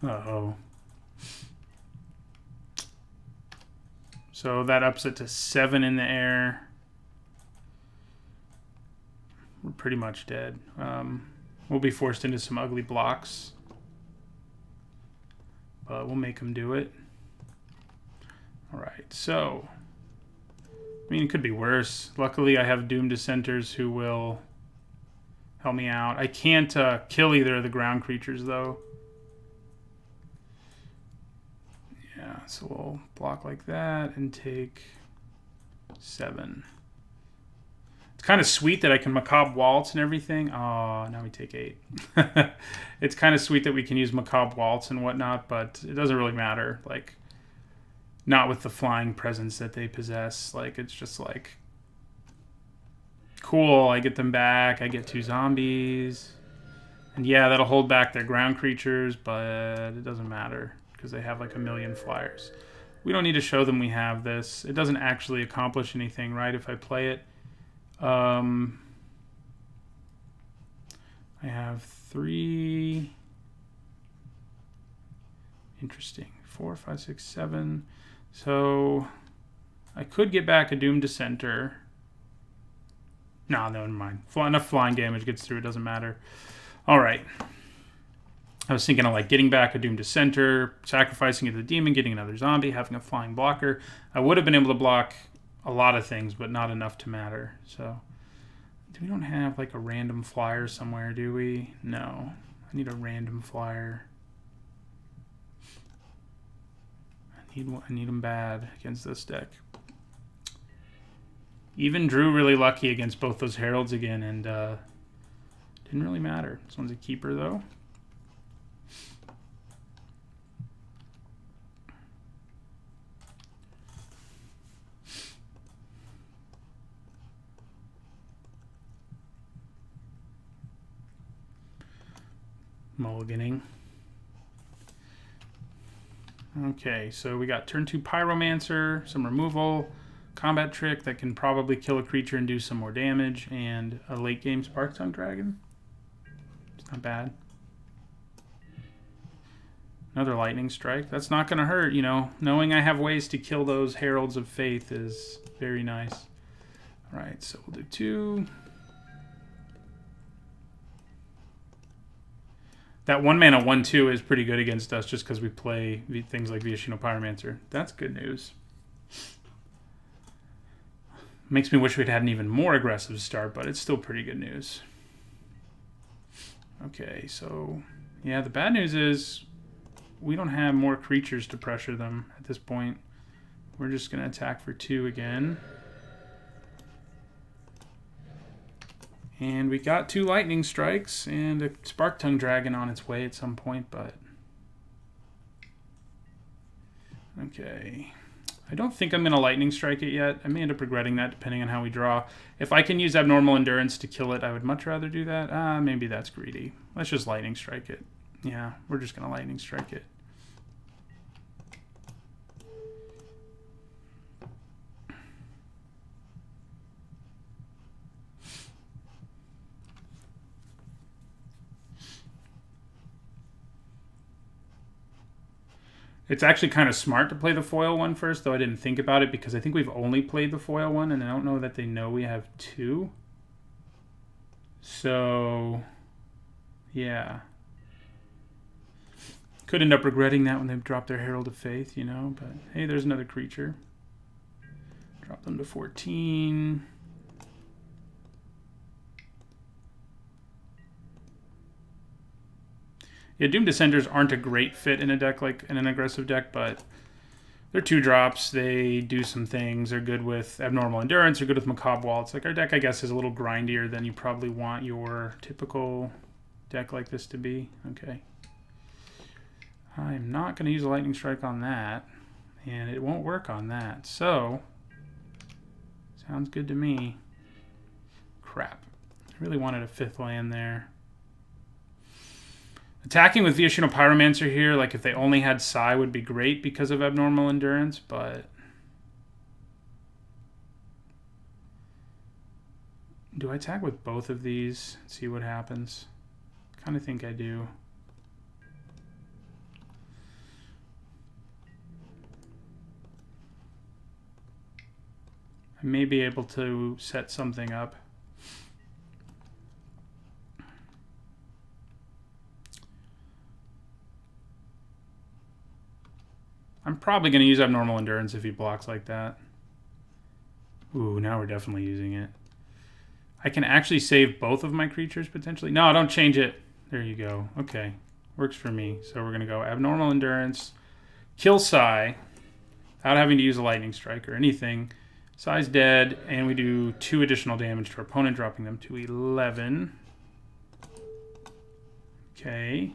Uh-oh. So that ups it to 7 in the air. We're pretty much dead. We'll be forced into some ugly blocks. But we'll make them do it. All right, so... I mean, it could be worse. Luckily, I have Doom Dissenters who will help me out. I can't kill either of the ground creatures, though. Yeah, so we'll block like that and take 7. It's kind of sweet that I can Macabre Waltz and everything. Oh, now we take 8. It's kind of sweet that we can use Macabre Waltz and whatnot, but it doesn't really matter. Like, not with the flying presence that they possess. Like, it's just like, cool, I get them back. I get 2 zombies. And yeah, that'll hold back their ground creatures, but it doesn't matter because they have like a million flyers. We don't need to show them we have this. It doesn't actually accomplish anything, right, if I play it. I have 3. Interesting. 4, 5, 6, 7. So I could get back a Doom Dissenter. No, never mind. Enough flying damage gets through. It doesn't matter. All right. I was thinking of like getting back a Doom Dissenter, sacrificing it to the demon, getting another zombie, having a flying blocker. I would have been able to block a lot of things, but not enough to matter. So, we don't have like a random flyer somewhere, do we? No. I need a random flyer. I need them bad against this deck. Even drew really lucky against both those Heralds again, and didn't really matter. This one's a keeper, though. Mulliganing. Okay, so we got turn 2 Pyromancer, some removal, combat trick that can probably kill a creature and do some more damage, and a late game Sparktongue Dragon. Not bad. Another lightning strike. That's not going to hurt, you know. Knowing I have ways to kill those Heralds of Faith is very nice. All right, so we'll do 2. That 1-mana 1/2 is pretty good against us just because we play things like Viashino Pyromancer. That's good news. Makes me wish we'd had an even more aggressive start, but it's still pretty good news. Okay, so yeah, the bad news is we don't have more creatures to pressure them at this point. We're just going to attack for 2 again. And we got 2 lightning strikes and a Spark-Tongue Dragon on its way at some point, but... Okay. I don't think I'm going to lightning strike it yet. I may end up regretting that depending on how we draw. If I can use Abnormal Endurance to kill it, I would much rather do that. Maybe that's greedy. Let's just lightning strike it. Yeah, we're just going to lightning strike it. It's actually kind of smart to play the foil one first, though I didn't think about it because I think we've only played the foil one, and I don't know that they know we have 2. So, yeah. Could end up regretting that when they drop their Herald of Faith, you know, but hey, there's another creature. Drop them to 14. Yeah, Doom Descenders aren't a great fit in a deck like in an aggressive deck, but they're 2-drops. They do some things. They're good with Abnormal Endurance. They're good with Macabre Waltz. Like our deck, I guess, is a little grindier than you probably want your typical deck like this to be. Okay. I'm not going to use a Lightning Strike on that, and it won't work on that. So, sounds good to me. Crap. I really wanted a 5th land there. Attacking with Viashino Pyromancer here, like if they only had Psi, would be great because of Abnormal Endurance, but... Do I attack with both of these? See what happens. Kind of think I do. I may be able to set something up. I'm probably going to use Abnormal Endurance if he blocks like that. Ooh, now we're definitely using it. I can actually save both of my creatures, potentially. No, don't change it. There you go. Okay. Works for me. So we're going to go Abnormal Endurance, kill Psi, without having to use a Lightning Strike or anything. Psi's dead, and we do 2 additional damage to our opponent, dropping them to 11. Okay.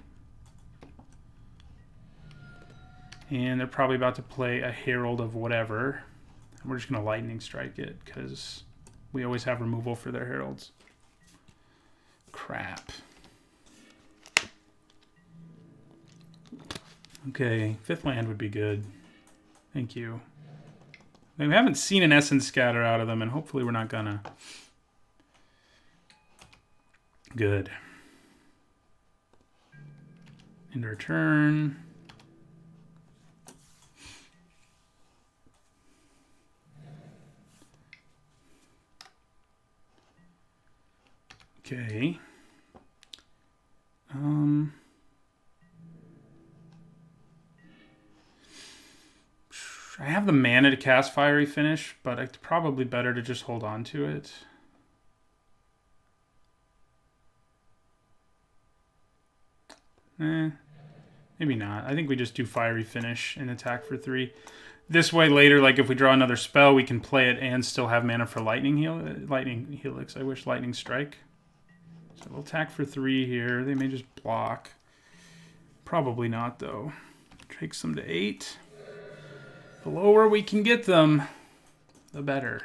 And they're probably about to play a Herald of whatever. And we're just going to Lightning Strike it, because we always have removal for their Heralds. Crap. Okay, 5th land would be good. Thank you. We haven't seen an Essence Scatter out of them, and hopefully we're not gonna. Good. End our turn. Okay. I have the mana to cast Fiery Finish, but it's probably better to just hold on to it. Maybe not. I think we just do Fiery Finish and attack for 3. This way later, like if we draw another spell, we can play it and still have mana for Lightning Helix. I wish Lightning Strike. So we'll attack for 3 here. They may just block. Probably not, though. Takes them to 8. The lower we can get them, the better.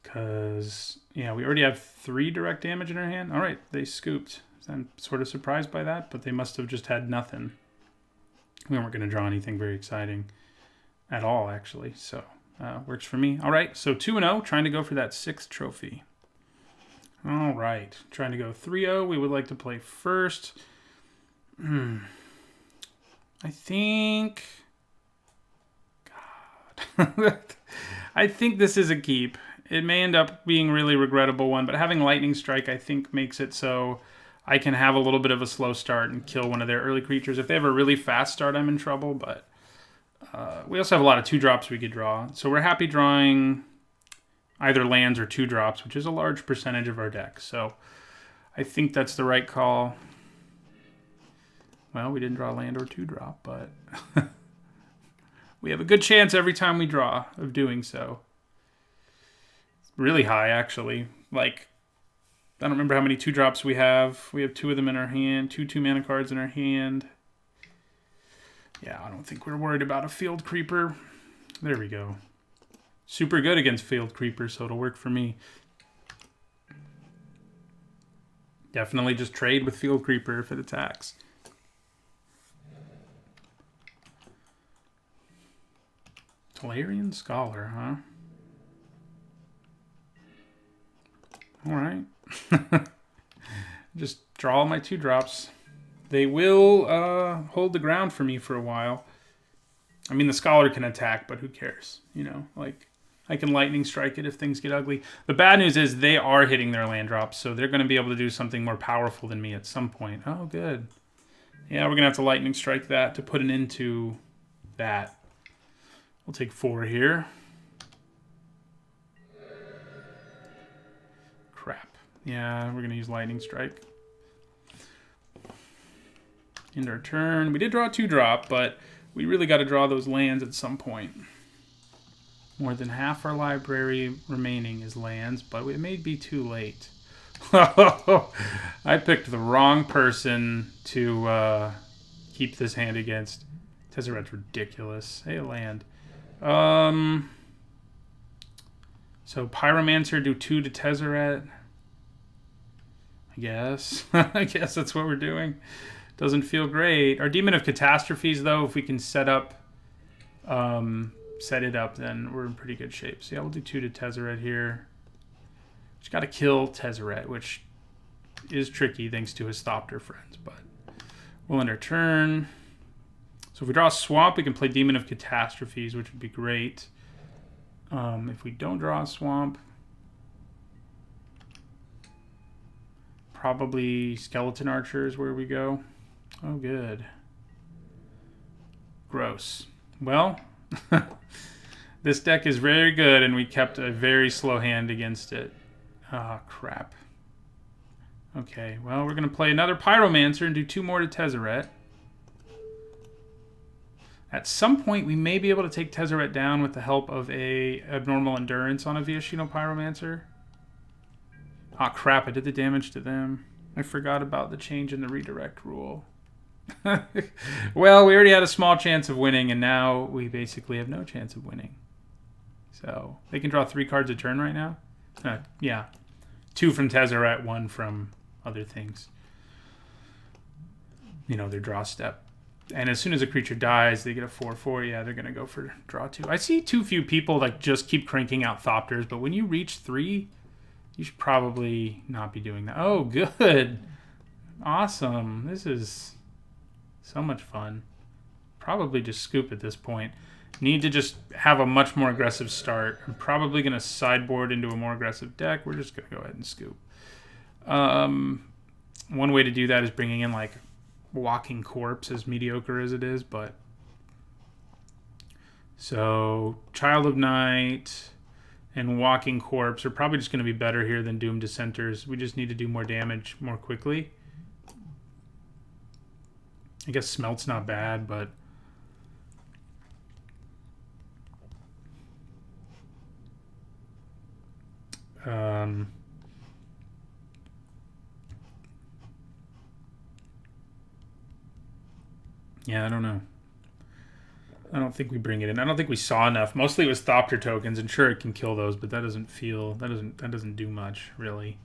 Because, yeah, we already have 3 direct damage in our hand. All right, they scooped. I'm sort of surprised by that, but they must have just had nothing. We weren't going to draw anything very exciting at all, actually. So, works for me. All right, so 2-0, trying to go for that 6th trophy. All right. Trying to go 3-0. We would like to play first. I think... God. I think this is a keep. It may end up being a really regrettable one, but having Lightning Strike, I think, makes it so I can have a little bit of a slow start and kill one of their early creatures. If they have a really fast start, I'm in trouble, but we also have a lot of 2-drops we could draw. So we're happy drawing either lands or 2-drops, which is a large percentage of our deck. So I think that's the right call. Well, we didn't draw a land or 2-drop, but we have a good chance every time we draw of doing so. Really high, actually. Like, I don't remember how many 2-drops we have. We have 2 of them in our hand, 2 2-mana cards in our hand. Yeah, I don't think we're worried about a Field Creeper. There we go. Super good against Field Creeper, so it'll work for me. Definitely just trade with Field Creeper if it attacks. Tolarian Scholar, huh? Alright. Just draw my 2-drops. They will hold the ground for me for a while. I mean, the Scholar can attack, but who cares? You know, like, I can Lightning Strike it if things get ugly. The bad news is they are hitting their land drops, so they're going to be able to do something more powerful than me at some point. Oh, good. Yeah, we're going to have to Lightning Strike that to put an end to that. We'll take 4 here. Crap. Yeah, we're going to use Lightning Strike. End our turn. We did draw a 2-drop, but we really got to draw those lands at some point. More than half our library remaining is lands, but it may be too late. I picked the wrong person to keep this hand against. Tezzeret's ridiculous. Hey, a land. So Pyromancer, do 2 to Tezzeret. I guess. I guess that's what we're doing. Doesn't feel great. Our Demon of Catastrophes, though, if we can set it up, then we're in pretty good shape. So yeah, we'll do 2 to Tezzeret here. Just got to kill Tezzeret, which is tricky thanks to his Thopter friends, but we'll end our turn. So if we draw a swamp, we can play Demon of Catastrophes, which would be great. If we don't draw a swamp, probably Skeleton Archer is where we go. Oh, good. Gross. Well, this deck is very good, and we kept a very slow hand against it. Ah, crap. Okay, well, we're going to play another Pyromancer and do 2 more to Tezzeret. At some point, we may be able to take Tezzeret down with the help of a Abnormal Endurance on a Viashino Pyromancer. Ah, crap, I did the damage to them. I forgot about the change in the redirect rule. Well, we already had a small chance of winning, and now we basically have no chance of winning. So, they can draw 3 cards a turn right now? Yeah. 2 from Tezzeret, 1 from other things. You know, their draw step. And as soon as a creature dies, they get a 4/4. Yeah, they're going to go for draw 2. I see too few people like just keep cranking out Thopters, but when you reach 3, you should probably not be doing that. Oh, good. Awesome. This is so much fun. Probably just scoop at this point. Need to just have a much more aggressive start. I'm probably going to sideboard into a more aggressive deck. We're just going to go ahead and scoop. One way to do that is bringing in like Walking Corpse, as mediocre as it is, but so Child of Night and Walking Corpse are probably just going to be better here than Doomed Dissenters. We just need to do more damage more quickly. I guess Smelt's not bad, but yeah, I don't know. I don't think we bring it in. I don't think we saw enough. Mostly it was Thopter tokens, and sure, it can kill those, but that doesn't do much, really.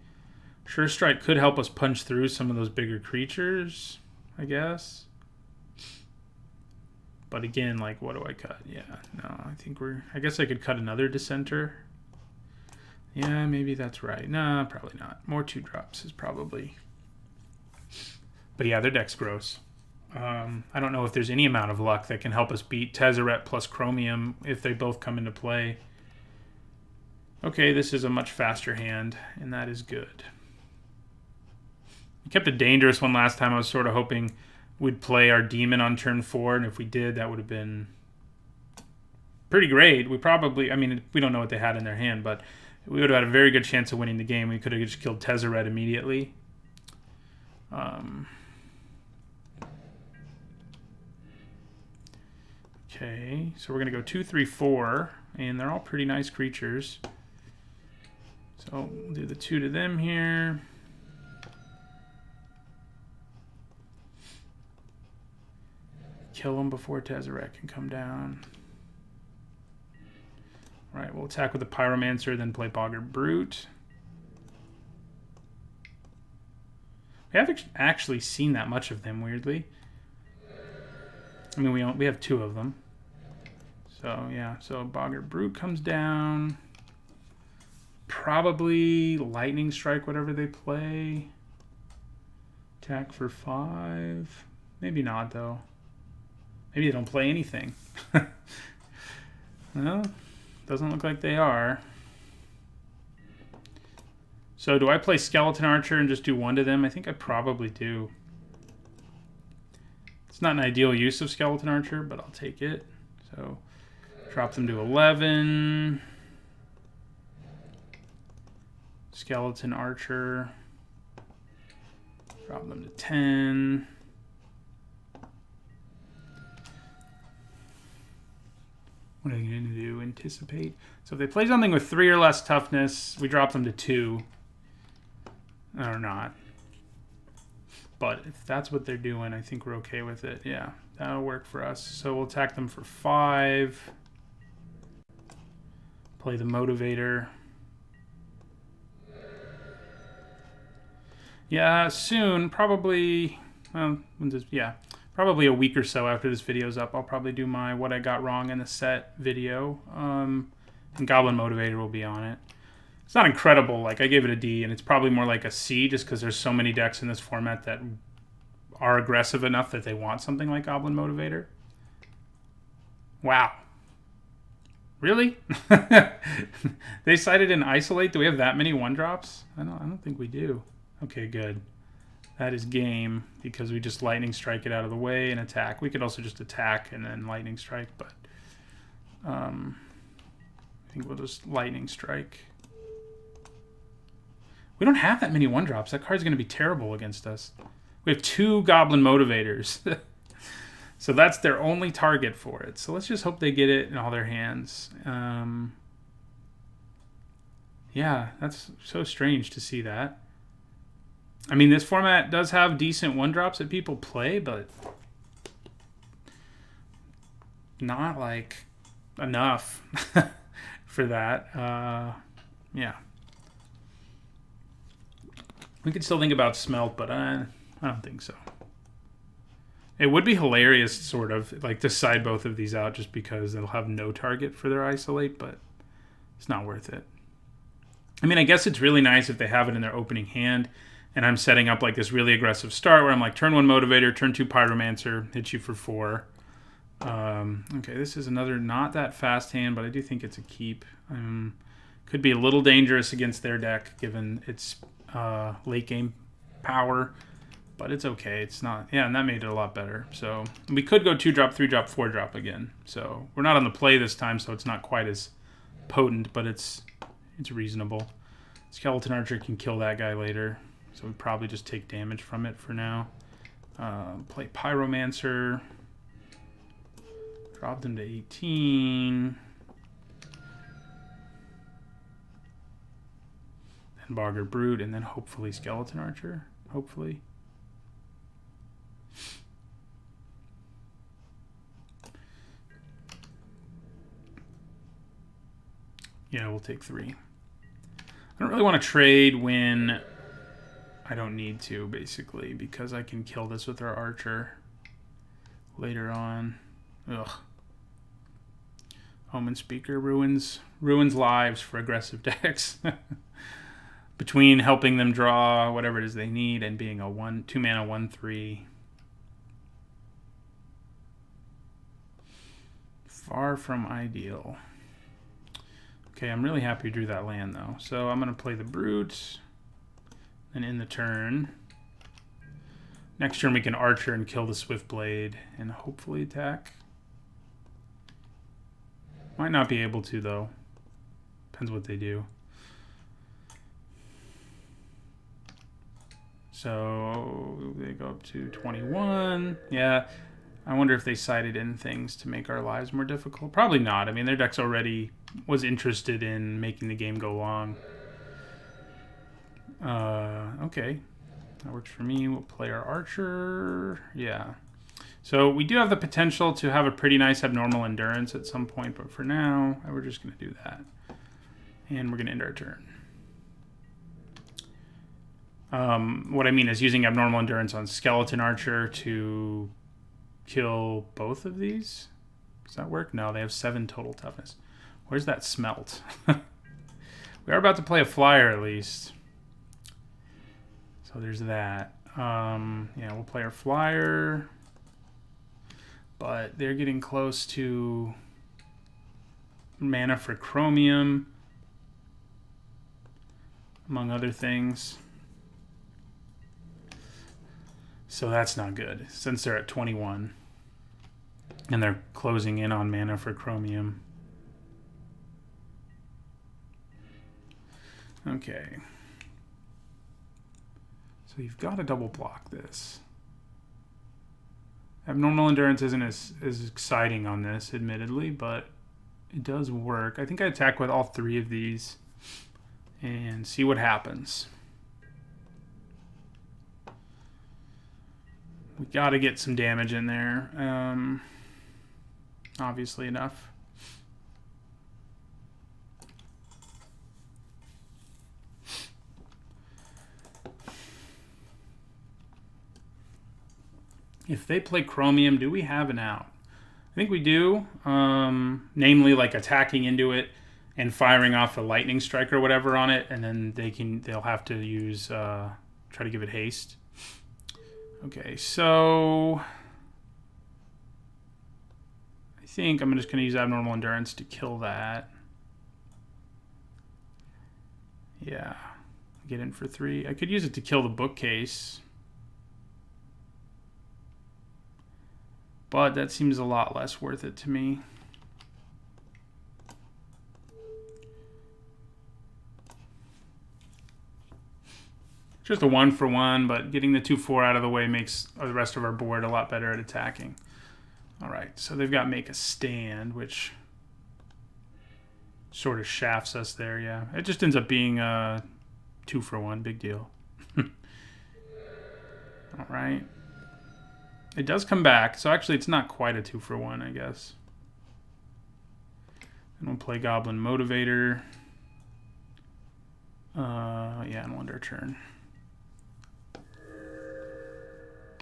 Sure Strike could help us punch through some of those bigger creatures, I guess. But again, like, what do I cut? Yeah, no, I guess I could cut another Dissenter. Yeah, maybe that's right. Nah, probably not. More 2-drops is probably... But yeah, their deck's gross. I don't know if there's any amount of luck that can help us beat Tezzeret plus Chromium if they both come into play. Okay, this is a much faster hand, and that is good. We kept a dangerous one last time. I was sort of hoping we'd play our Demon on turn 4, and if we did, that would have been pretty great. We probably, I mean, we don't know what they had in their hand, but we would have had a very good chance of winning the game. We could have just killed Tezzeret immediately. Okay, so we're going to go 2, 3, 4, and they're all pretty nice creatures. So we'll do the 2 to them here. Kill them before Tezzeret can come down. All right, we'll attack with the Pyromancer, then play Boggart Brute. We haven't actually seen that much of them, weirdly. I mean, we have 2 of them. So, yeah. So, Boggart Brute comes down. Probably Lightning Strike, whatever they play. Attack for 5. Maybe not, though. Maybe they don't play anything. Well, doesn't look like they are. So, do I play Skeleton Archer and just do 1 to them? I think I probably do. It's not an ideal use of Skeleton Archer, but I'll take it. So, drop them to 11. Skeleton Archer. Drop them to 10. What are they going to do? Anticipate. So if they play something with 3 or less toughness, we drop them to 2. Or not. But if that's what they're doing, I think we're okay with it. Yeah, that'll work for us. So we'll attack them for 5. Play the Motivator. Yeah, soon, probably, well, probably a week or so after this video's up, I'll probably do my What I Got Wrong in the Set video. And Goblin Motivator will be on it. It's not incredible. Like, I gave it a D, and it's probably more like a C just because there's so many decks in this format that are aggressive enough that they want something like Goblin Motivator. Wow. Really? They cited in Isolate. Do we have that many 1-drops? I don't think we do. Okay, good. That is game because we just Lightning Strike it out of the way and attack. We could also just attack and then Lightning Strike, but I think we'll just Lightning Strike. We don't have that many 1-drops. That card's going to be terrible against us. We have 2 Goblin Motivators. So that's their only target for it. So let's just hope they get it in all their hands. Yeah, that's so strange to see that. I mean, this format does have decent 1-drops that people play, but not, like, enough for that. Yeah. We could still think about Smelt, but I don't think so. It would be hilarious, sort of, like, to side both of these out just because they'll have no target for their Isolate, but it's not worth it. I mean, I guess it's really nice if they have it in their opening hand, and I'm setting up, like, this really aggressive start where I'm like, turn 1 Motivator, turn 2 Pyromancer, hit you for 4. Okay, this is another not that fast hand, but I do think it's a keep. Could be a little dangerous against their deck, given its late game power. But it's okay. It's not... Yeah, and that made it a lot better. So we could go 2-drop, 3-drop, 4-drop again. So we're not on the play this time, so it's not quite as potent, but it's reasonable. Skeleton Archer can kill that guy later. So we probably just take damage from it for now. Play Pyromancer. Drop them to 18. Then Boggart Brute, and then hopefully Skeleton Archer. Hopefully. Yeah, we'll take 3. I don't really want to trade when I don't need to, basically, because I can kill this with our Archer later on. Ugh. Omen Speaker ruins lives for aggressive decks. Between helping them draw whatever it is they need and being a 2 mana 1/3. Far from ideal. Okay, I'm really happy to drew that land though. So I'm going to play the Brute. And in the turn, next turn we can Archer and kill the Swiftblade and hopefully attack. Might not be able to though. Depends what they do. So they go up to 21. Yeah, I wonder if they sided in things to make our lives more difficult. Probably not. I mean, their deck's already was interested in making the game go long. Okay. That works for me. We'll play our Archer. Yeah. So we do have the potential to have a pretty nice abnormal endurance at some point, but for now, we're just going to do that. And we're going to end our turn. What I mean is using abnormal endurance on Skeleton Archer to kill both of these. Does that work? No, they have 7 total toughness. Where's that smelt? We are about to play a flyer at least. So there's that. Yeah, we'll play our flyer. But they're getting close to mana for Chromium, among other things. So that's not good, since they're at 21. And they're closing in on mana for Chromium. Okay. So you've got to double block this. Abnormal Endurance isn't as exciting on this, admittedly, but it does work. I think I attack with all 3 of these and see what happens. We got to get some damage in there. Obviously enough. If they play Chromium, do we have an out? I think we do. Namely, like attacking into it and firing off a lightning strike or whatever on it, and then they'll have to use try to give it haste. Okay, so I think I'm just going to use Abnormal Endurance to kill that. Yeah, get in for 3. I could use it to kill the Bookcase. But that seems a lot less worth it to me. Just a 1-for-1, but getting the 2/4 out of the way makes the rest of our board a lot better at attacking. All right, so they've got Make a Stand, which sort of shafts us there, yeah. It just ends up being a 2-for-1, big deal. All right. It does come back, so actually it's not quite a 2-for-1, I guess. And we'll play Goblin Motivator. Yeah, and Wonder Turn.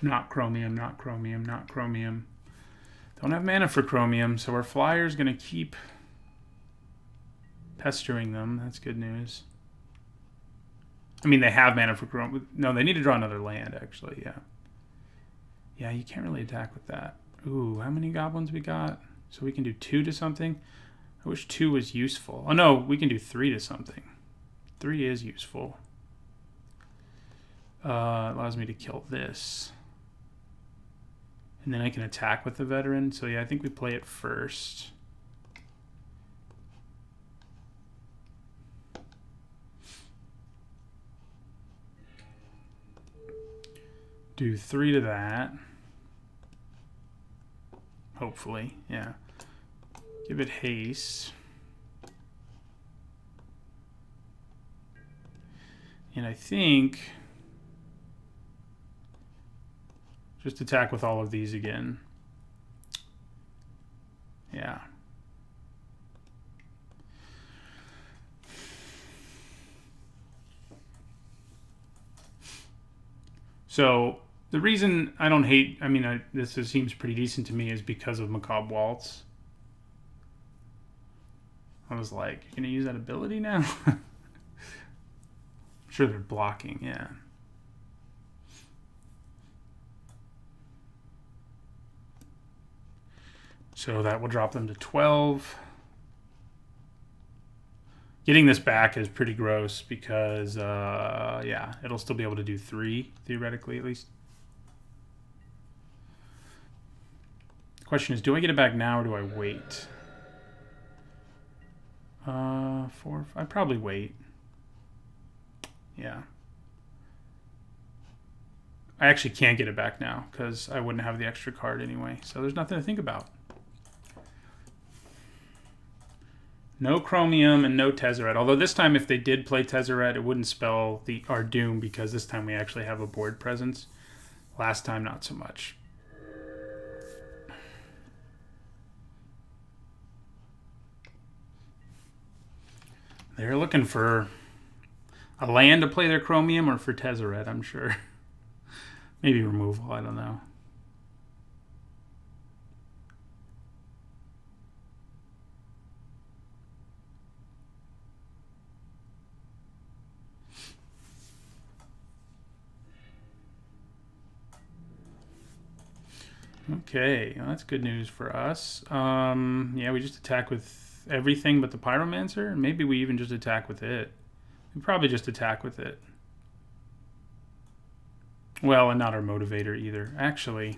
Not Chromium, not Chromium, not Chromium. Don't have mana for Chromium, so our Flyer's going to keep pestering them. That's good news. I mean, they have mana for Chromium. No, they need to draw another land, actually, yeah. Yeah, you can't really attack with that. Ooh, how many goblins we got? So we can do 2 to something? I wish 2 was useful. Oh no, we can do 3 to something. 3 is useful. Allows me to kill this. And then I can attack with the Veteran. So yeah, I think we play it first. Do 3 to that. Hopefully, yeah. Give it haste. And I think just attack with all of these again. Yeah. So the reason I don't hate, I mean, this seems pretty decent to me, is because of Macabre Waltz. I was like, you're going to use that ability now? I'm sure they're blocking, yeah. So that will drop them to 12. Getting this back is pretty gross because, yeah, it'll still be able to do 3, theoretically at least. The question is, do I get it back now or do I wait? 4, I'd probably wait. Yeah. I actually can't get it back now because I wouldn't have the extra card anyway. So there's nothing to think about. No Chromium and no Tezzeret. Although this time if they did play Tezzeret, it wouldn't spell our doom because this time we actually have a board presence. Last time, not so much. They're looking for a land to play their Chromium or for Tezzeret, I'm sure. Maybe removal, I don't know. Okay, well, that's good news for us. Yeah, we just attack with everything but the Pyromancer. Maybe we even just attack with it. We probably just attack with it. Well, and not our Motivator either. Actually,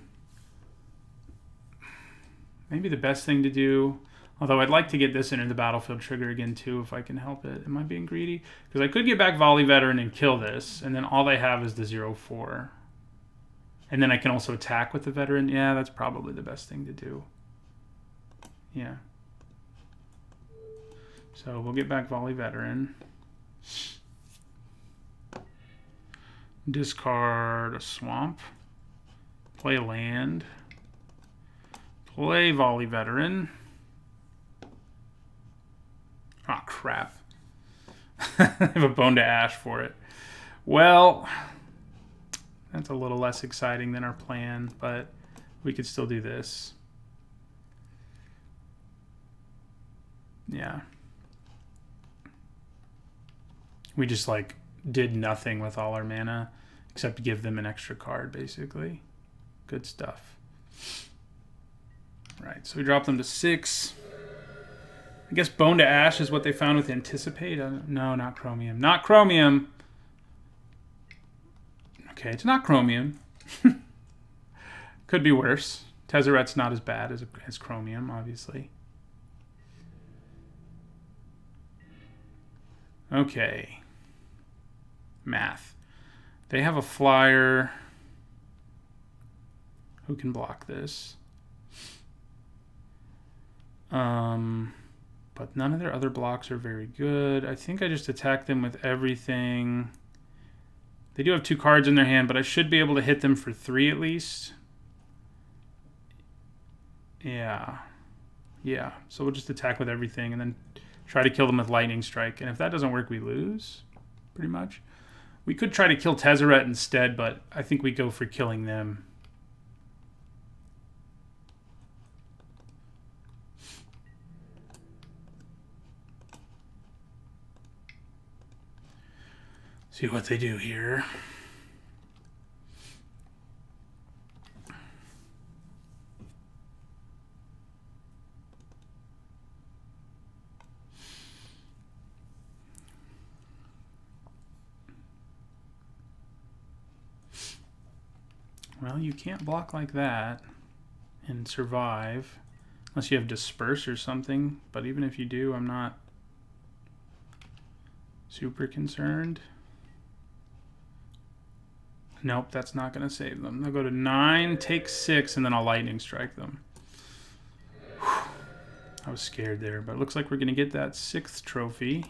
maybe the best thing to do, although I'd like to get this into the battlefield trigger again too if I can help it. Am I being greedy? Because I could get back Volley Veteran and kill this, and then all they have is the 0/4. And then I can also attack with the Veteran. Yeah, that's probably the best thing to do. Yeah. So we'll get back Volley Veteran. Discard a Swamp. Play a land. Play Volley Veteran. Oh, crap. I have a Bone to Ash for it. Well, that's a little less exciting than our plan, but we could still do this. Yeah. We just like did nothing with all our mana except give them an extra card, basically. Good stuff. Right, so we drop them to 6. I guess Bone to Ash is what they found with Anticipate. No, not Chromium. Not Chromium. Okay, it's not Chromium. Could be worse. Tezzeret's not as bad as Chromium, obviously. Okay. Math. They have a flyer. Who can block this? But none of their other blocks are very good. I think I just attack them with everything. They do have 2 cards in their hand, but I should be able to hit them for 3 at least. Yeah. Yeah. So we'll just attack with everything and then try to kill them with Lightning Strike. And if that doesn't work, we lose, pretty much. We could try to kill Tezzeret instead, but I think we go for killing them. See what they do here. Well, you can't block like that and survive unless you have Disperse or something. But even if you do, I'm not super concerned. Nope, that's not going to save them. They'll go to 9, take 6, and then I'll Lightning Strike them. Whew. I was scared there, but it looks like we're going to get that 6th trophy.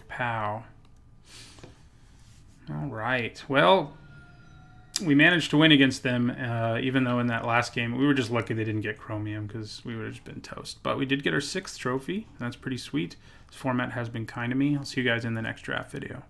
Pow. All right. Well, we managed to win against them, even though in that last game, we were just lucky they didn't get Chromium because we would have just been toast. But we did get our 6th trophy. That's pretty sweet. This format has been kind to me. I'll see you guys in the next draft video.